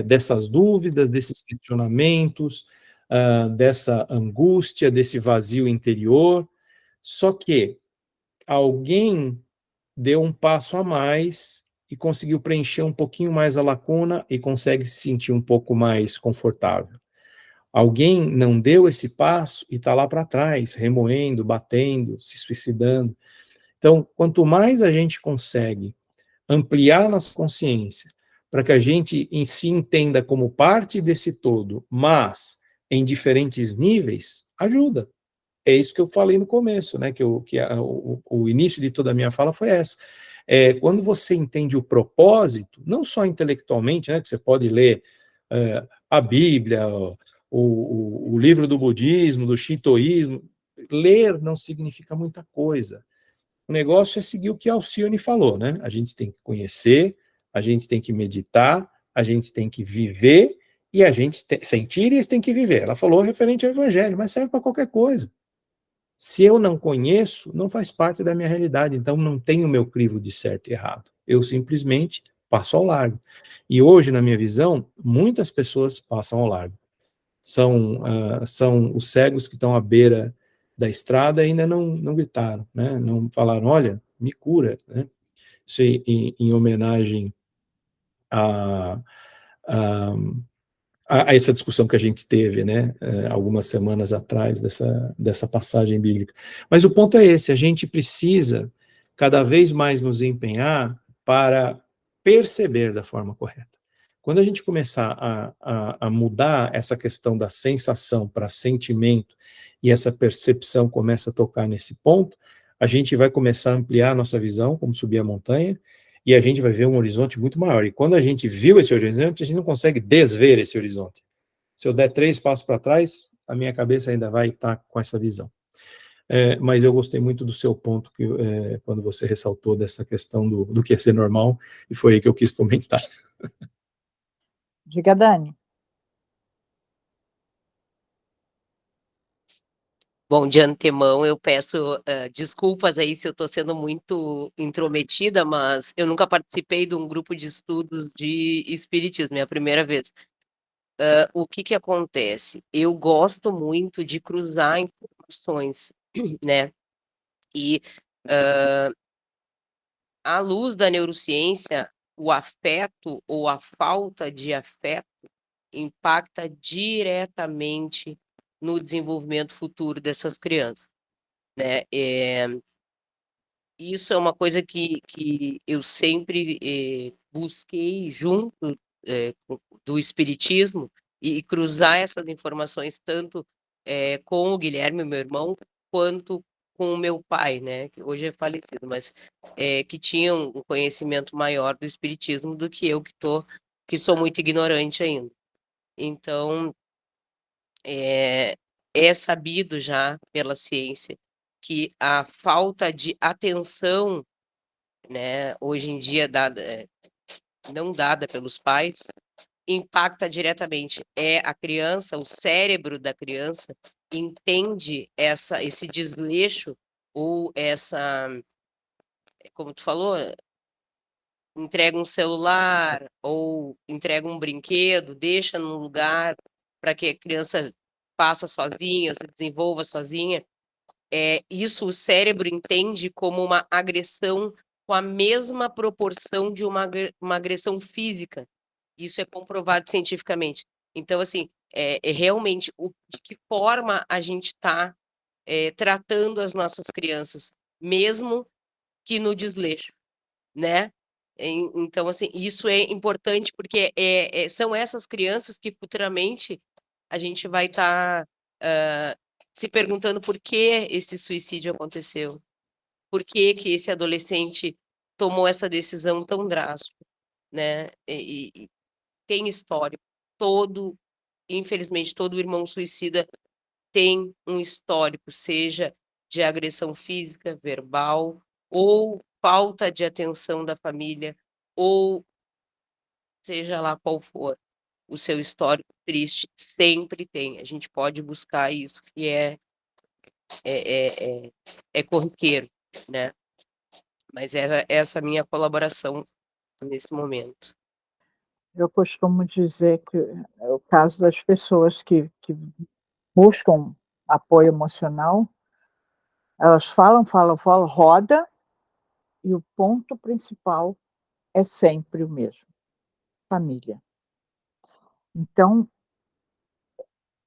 dessas dúvidas, desses questionamentos, dessa angústia, desse vazio interior. Só que alguém deu um passo a mais e conseguiu preencher um pouquinho mais a lacuna e consegue se sentir um pouco mais confortável. Alguém não deu esse passo e está lá para trás, remoendo, batendo, se suicidando. Então, quanto mais a gente consegue ampliar nossa consciência, para que a gente em si entenda como parte desse todo, mas em diferentes níveis, ajuda. É isso que eu falei no começo, né? O início de toda a minha fala foi essa. Quando você entende o propósito, não só intelectualmente, né? Que você pode ler a Bíblia, o livro do budismo, do shintoísmo, ler não significa muita coisa. O negócio é seguir o que a Alcione falou, né? A gente tem que conhecer, a gente tem que meditar, a gente tem que viver e a gente sentir e tem que viver. Ela falou referente ao evangelho, mas serve para qualquer coisa. Se eu não conheço, não faz parte da minha realidade, então não tenho o meu crivo de certo e errado. Eu simplesmente passo ao largo. E hoje, na minha visão, muitas pessoas passam ao largo. São os cegos que estão à beira da estrada e ainda não gritaram, né? Não falaram, olha, me cura, né? Isso em homenagem a, a, a essa discussão que a gente teve, né, algumas semanas atrás, dessa passagem bíblica. Mas o ponto é esse, a gente precisa cada vez mais nos empenhar para perceber da forma correta. Quando a gente começar a mudar essa questão da sensação para sentimento, e essa percepção começa a tocar nesse ponto, a gente vai começar a ampliar a nossa visão, como subir a montanha, e a gente vai ver um horizonte muito maior. E quando a gente viu esse horizonte, a gente não consegue desver esse horizonte. Se eu der 3 passos para trás, a minha cabeça ainda vai estar com essa visão. Mas eu gostei muito do seu ponto, quando você ressaltou dessa questão do que é ser normal, e foi aí que eu quis comentar. Diga, Dani. Bom, de antemão eu peço desculpas aí se eu estou sendo muito intrometida, mas eu nunca participei de um grupo de estudos de espiritismo, é a primeira vez. O que acontece? Eu gosto muito de cruzar informações, né? E à luz da neurociência, o afeto ou a falta de afeto impacta diretamente no desenvolvimento futuro dessas crianças, né? Isso é uma coisa que eu sempre busquei junto do espiritismo e cruzar essas informações tanto com o Guilherme, meu irmão, quanto com o meu pai, né? Que hoje é falecido, mas que tinha um conhecimento maior do espiritismo do que eu, que sou muito ignorante ainda. Então, é sabido já pela ciência que a falta de atenção, né, hoje em dia não dada pelos pais, impacta diretamente. A criança, o cérebro da criança entende esse desleixo ou como tu falou, entrega um celular ou entrega um brinquedo, deixa num lugar para que a criança faça sozinha, se desenvolva sozinha. Isso o cérebro entende como uma agressão com a mesma proporção de uma agressão física. Isso é comprovado cientificamente. Então, assim, realmente de que forma a gente está tratando as nossas crianças, mesmo que no desleixo, né? Então, assim, isso é importante porque são essas crianças que futuramente a gente vai estar se perguntando por que esse suicídio aconteceu, por que esse adolescente tomou essa decisão tão drástica, né? E tem histórico. Infelizmente, todo irmão suicida tem um histórico, seja de agressão física, verbal, ou falta de atenção da família, ou seja lá qual for. o seu histórico triste, sempre tem. A gente pode buscar isso, que é corriqueiro, né? Mas era essa a minha colaboração nesse momento. Eu costumo dizer que é o caso das pessoas que buscam apoio emocional, elas falam, falam, falam, roda, e o ponto principal é sempre o mesmo: família. Então,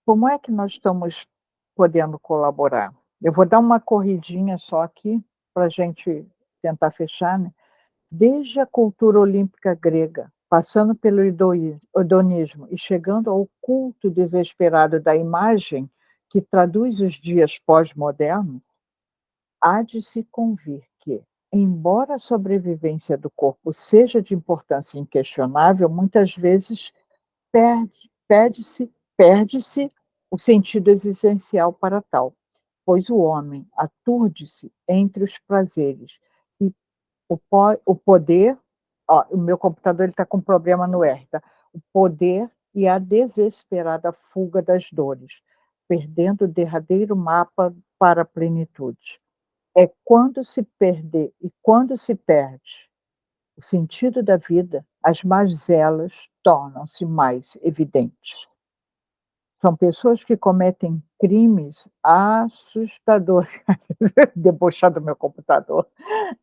como é que nós estamos podendo colaborar? Eu vou dar uma corridinha só aqui para a gente tentar fechar, né? Desde a cultura olímpica grega, passando pelo hedonismo e chegando ao culto desesperado da imagem, que traduz os dias pós-modernos, há de se convir que, embora a sobrevivência do corpo seja de importância inquestionável, muitas vezes perde-se o sentido existencial para tal, pois o homem aturde-se entre os prazeres e o poder. Ó, o meu computador está com problema no R, tá? O poder e a desesperada fuga das dores, perdendo o derradeiro mapa para a plenitude. É quando se perder e quando se perde o sentido da vida, as mazelas tornam-se mais evidentes. São pessoas que cometem crimes assustadores. Debochar do meu computador.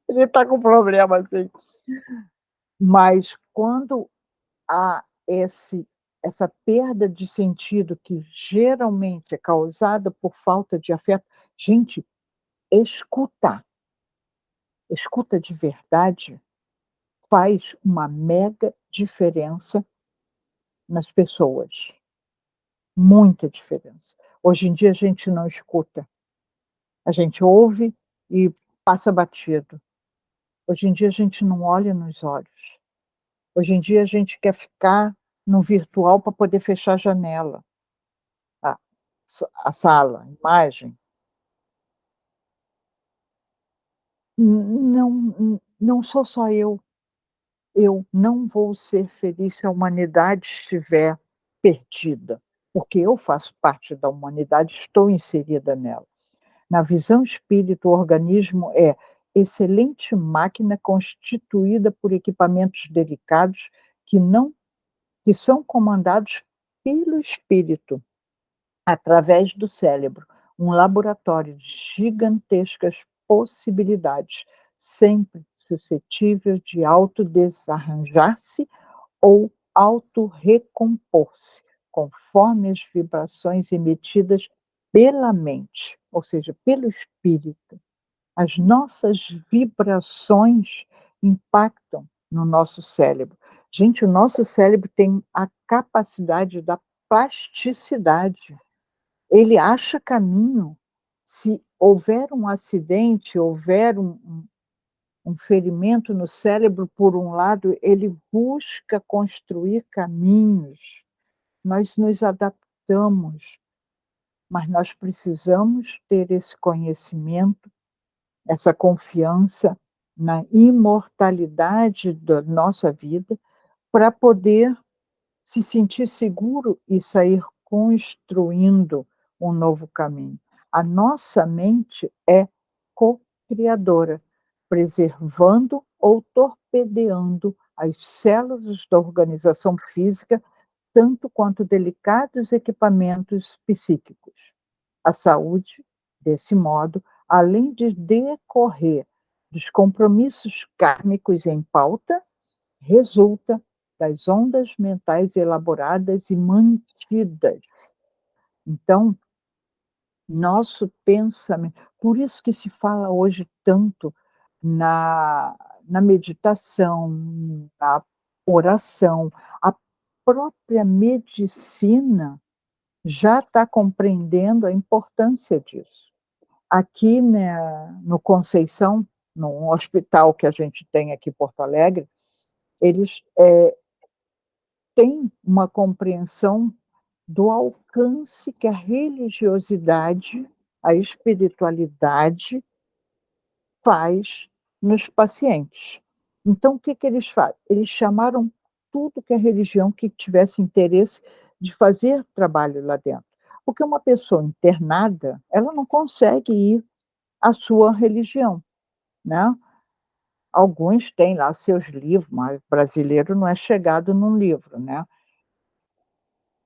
Ele está com problema, assim. Mas quando há essa perda de sentido, que geralmente é causada por falta de afeto, gente, escuta de verdade faz uma mega diferença nas pessoas. Muita diferença. Hoje em dia a gente não escuta. A gente ouve e passa batido. Hoje em dia a gente não olha nos olhos. Hoje em dia a gente quer ficar no virtual para poder fechar a janela, a, a sala, a imagem. Não sou só eu. Eu não vou ser feliz se a humanidade estiver perdida, porque eu faço parte da humanidade, estou inserida nela. Na visão espírita, o organismo é excelente máquina constituída por equipamentos delicados que são comandados pelo espírito, através do cérebro, um laboratório de gigantescas possibilidades, sempre suscetível de autodesarranjar-se ou autorrecompor-se, conforme as vibrações emitidas pela mente, ou seja, pelo espírito. As nossas vibrações impactam no nosso cérebro. Gente, o nosso cérebro tem a capacidade da plasticidade. Ele acha caminho. Se houver um acidente, houver um ferimento no cérebro, por um lado, ele busca construir caminhos. Nós nos adaptamos, mas nós precisamos ter esse conhecimento, essa confiança na imortalidade da nossa vida, para poder se sentir seguro e sair construindo um novo caminho. A nossa mente é co-criadora, preservando ou torpedeando as células da organização física, tanto quanto delicados equipamentos psíquicos. A saúde, desse modo, além de decorrer dos compromissos kármicos em pauta, resulta das ondas mentais elaboradas e mantidas. Então, nosso pensamento, por isso que se fala hoje tanto na meditação, na oração, a própria medicina já está compreendendo a importância disso. Aqui, né, no Conceição, no hospital que a gente tem aqui em Porto Alegre, eles têm uma compreensão do alcance que a religiosidade, a espiritualidade faz nos pacientes. Então, o que eles fazem? Eles chamaram tudo que é religião que tivesse interesse de fazer trabalho lá dentro. Porque uma pessoa internada, ela não consegue ir à sua religião, né? Alguns têm lá seus livros, mas brasileiro não é chegado num livro, né?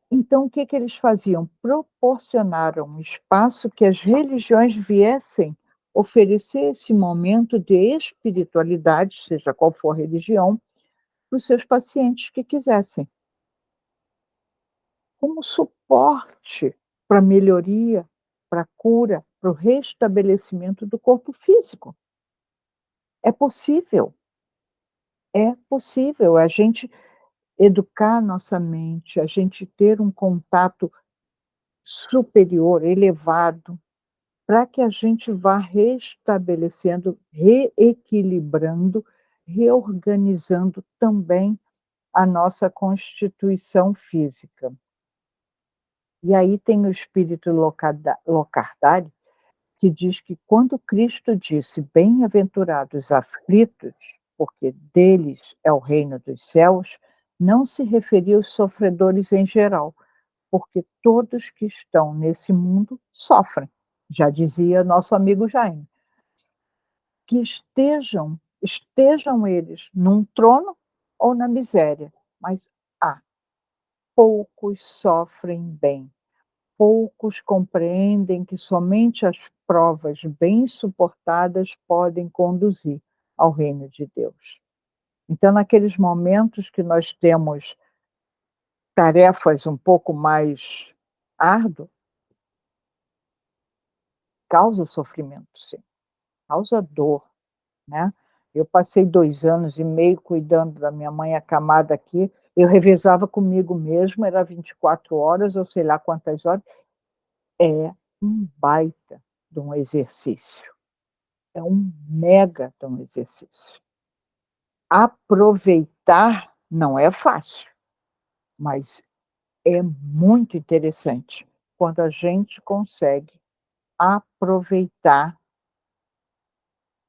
Então, o que que eles faziam? Proporcionaram um espaço que as religiões viessem oferecer esse momento de espiritualidade, seja qual for a religião, para os seus pacientes que quisessem, como suporte para a melhoria, para a cura, para o restabelecimento do corpo físico. É possível, é possível a gente educar nossa mente, a gente ter um contato superior, elevado, para que a gente vá restabelecendo, reequilibrando, reorganizando também a nossa constituição física. E aí tem o espírito Locardari, que diz que quando Cristo disse: "Bem-aventurados os aflitos, porque deles é o reino dos céus", não se referia aos sofredores em geral, porque todos que estão nesse mundo sofrem. Já dizia nosso amigo Jaime, que estejam eles num trono ou na miséria, mas poucos sofrem bem. Poucos compreendem que somente as provas bem suportadas podem conduzir ao reino de Deus. Então, naqueles momentos que nós temos tarefas um pouco mais árduas, causa sofrimento, sim, causa dor, né? Eu passei 2 anos e meio cuidando da minha mãe acamada aqui, eu revezava comigo mesma, era 24 horas, ou sei lá quantas horas. É um baita de um exercício. É um mega de um exercício. Aproveitar não é fácil, mas é muito interessante quando a gente consegue aproveitar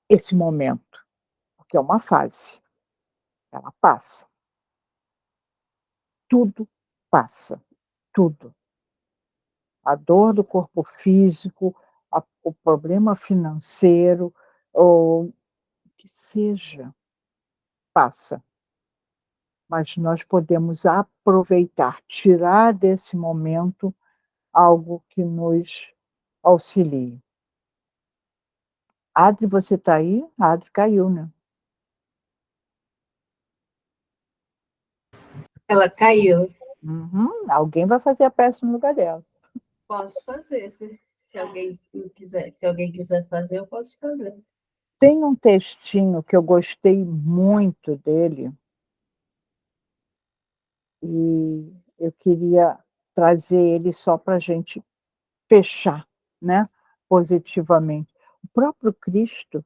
esse momento, porque é uma fase, ela passa. Tudo passa, tudo. A dor do corpo físico, o problema financeiro, ou o que seja, passa. Mas nós podemos aproveitar, tirar desse momento algo que nos auxilie. Adri, você está aí? A Adri caiu, né? Ela caiu. Uhum. Alguém vai fazer a peça no lugar dela. Posso fazer, se alguém quiser. Se alguém quiser fazer, eu posso fazer. Tem um textinho que eu gostei muito dele, e eu queria trazer ele só para a gente fechar, né, positivamente. O próprio Cristo,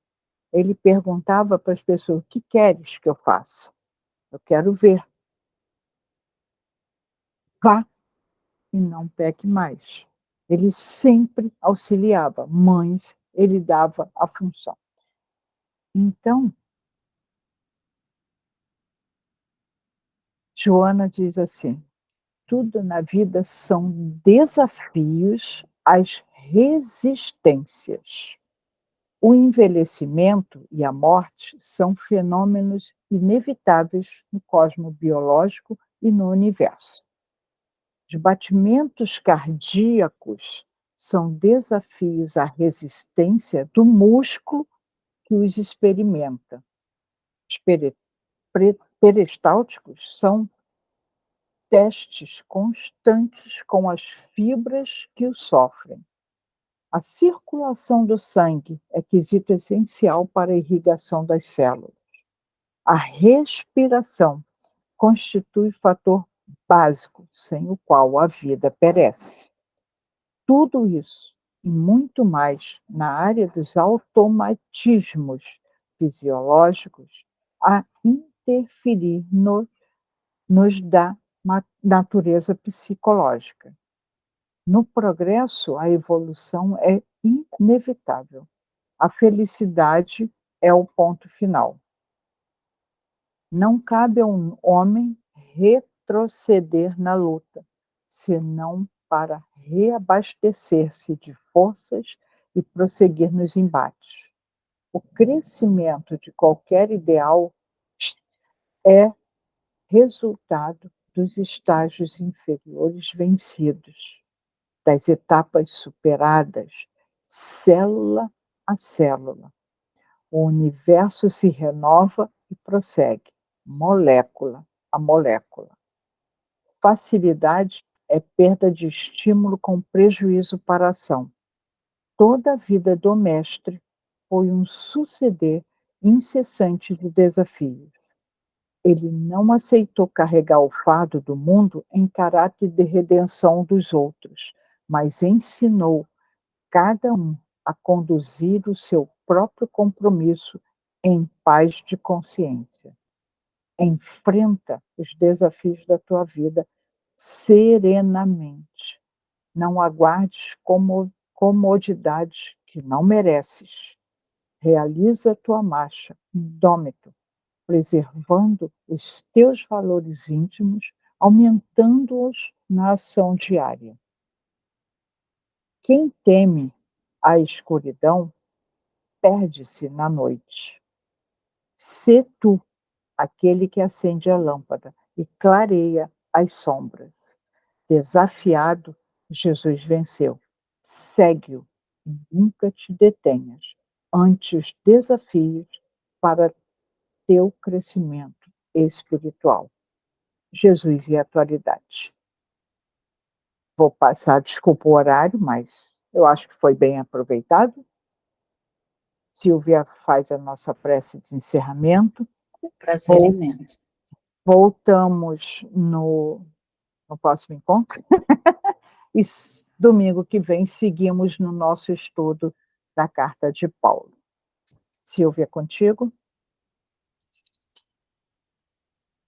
ele perguntava para as pessoas: "O que queres que eu faça? Eu quero ver. Vá e não peque mais." Ele sempre auxiliava. Mães, ele dava a função. Então, Joana diz assim: tudo na vida são desafios às resistências. O envelhecimento e a morte são fenômenos inevitáveis no cosmos biológico e no universo. Os batimentos cardíacos são desafios à resistência do músculo que os experimenta. Os peristálticos são testes constantes com as fibras que o sofrem. A circulação do sangue é quesito essencial para a irrigação das células. A respiração constitui fator básico, sem o qual a vida perece. Tudo isso e muito mais na área dos automatismos fisiológicos a interferir nos da natureza psicológica. No progresso, a evolução é inevitável. A felicidade é o ponto final. Não cabe a um homem retroceder na luta, senão para reabastecer-se de forças e prosseguir nos embates. O crescimento de qualquer ideal é resultado dos estágios inferiores vencidos, das etapas superadas, célula a célula. O universo se renova e prossegue, molécula a molécula. Facilidade é perda de estímulo com prejuízo para a ação. Toda a vida do mestre foi um suceder incessante de desafios. Ele não aceitou carregar o fardo do mundo em caráter de redenção dos outros, mas ensinou cada um a conduzir o seu próprio compromisso em paz de consciência. Enfrenta os desafios da tua vida serenamente. Não aguardes comodidades que não mereces. Realiza a tua marcha indômito, preservando os teus valores íntimos, aumentando-os na ação diária. Quem teme a escuridão perde-se na noite. Sê tu aquele que acende a lâmpada e clareia as sombras. Desafiado, Jesus venceu. Segue-o e nunca te detenhas ante os desafios para teu crescimento espiritual. Jesus e a atualidade. Vou passar, desculpa o horário, mas eu acho que foi bem aproveitado. Silvia faz a nossa prece de encerramento. Prazer imenso. Voltamos no próximo encontro. E domingo que vem seguimos no nosso estudo da Carta de Paulo. Silvia, contigo.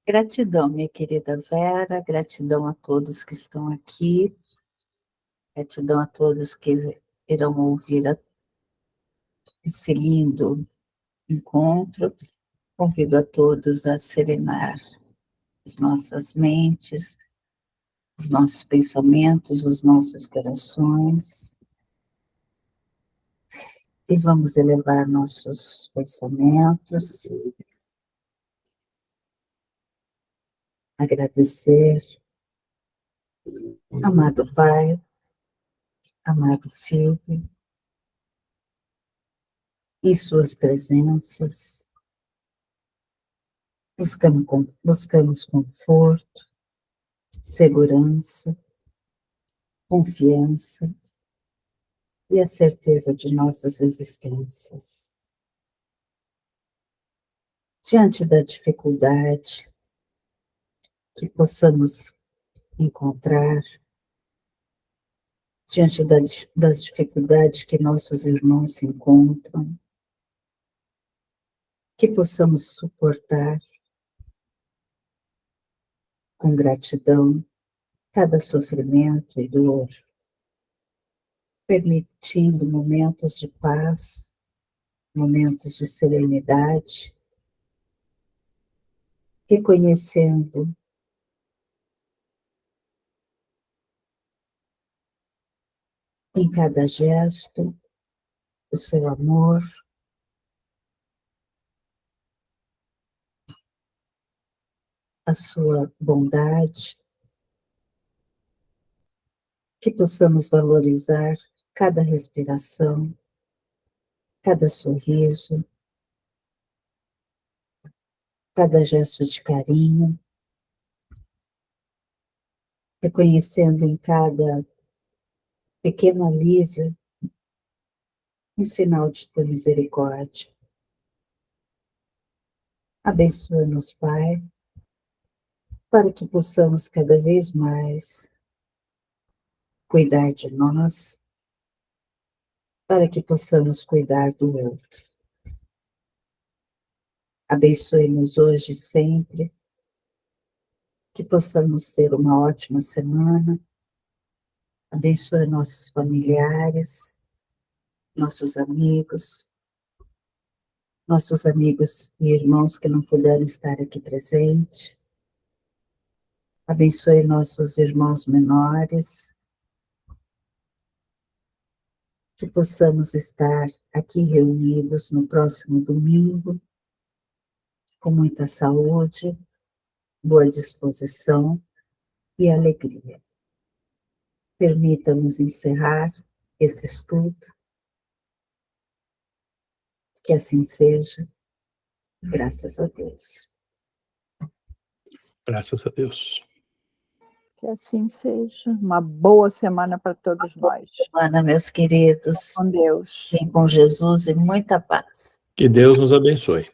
Gratidão, minha querida Vera, gratidão a todos que estão aqui, gratidão a todos que irão ouvir esse lindo encontro. Convido a todos a serenar as nossas mentes, os nossos pensamentos, os nossos corações, e vamos elevar nossos pensamentos, agradecer, amado Pai, amado Filho, em suas presenças, buscamos conforto, segurança, confiança e a certeza de nossas existências. Diante da dificuldade que possamos encontrar, diante das dificuldades que nossos irmãos se encontram, que possamos suportar com gratidão cada sofrimento e dor, permitindo momentos de paz, momentos de serenidade, reconhecendo em cada gesto o seu amor, a sua bondade, que possamos valorizar cada respiração, cada sorriso, cada gesto de carinho, reconhecendo em cada pequeno alívio um sinal de tua misericórdia. Abençoa-nos, Pai, para que possamos cada vez mais cuidar de nós, para que possamos cuidar do outro. Abençoe-nos hoje e sempre, que possamos ter uma ótima semana. Abençoe nossos familiares, nossos amigos e irmãos que não puderam estar aqui presentes. Abençoe nossos irmãos menores, que possamos estar aqui reunidos no próximo domingo, com muita saúde, boa disposição e alegria. Permita-nos encerrar esse estudo, que assim seja, graças a Deus. Graças a Deus. Que assim seja. Uma boa semana para todos nós. Ana, meus queridos, Com Deus. fiquem com Jesus e muita paz. Que Deus nos abençoe.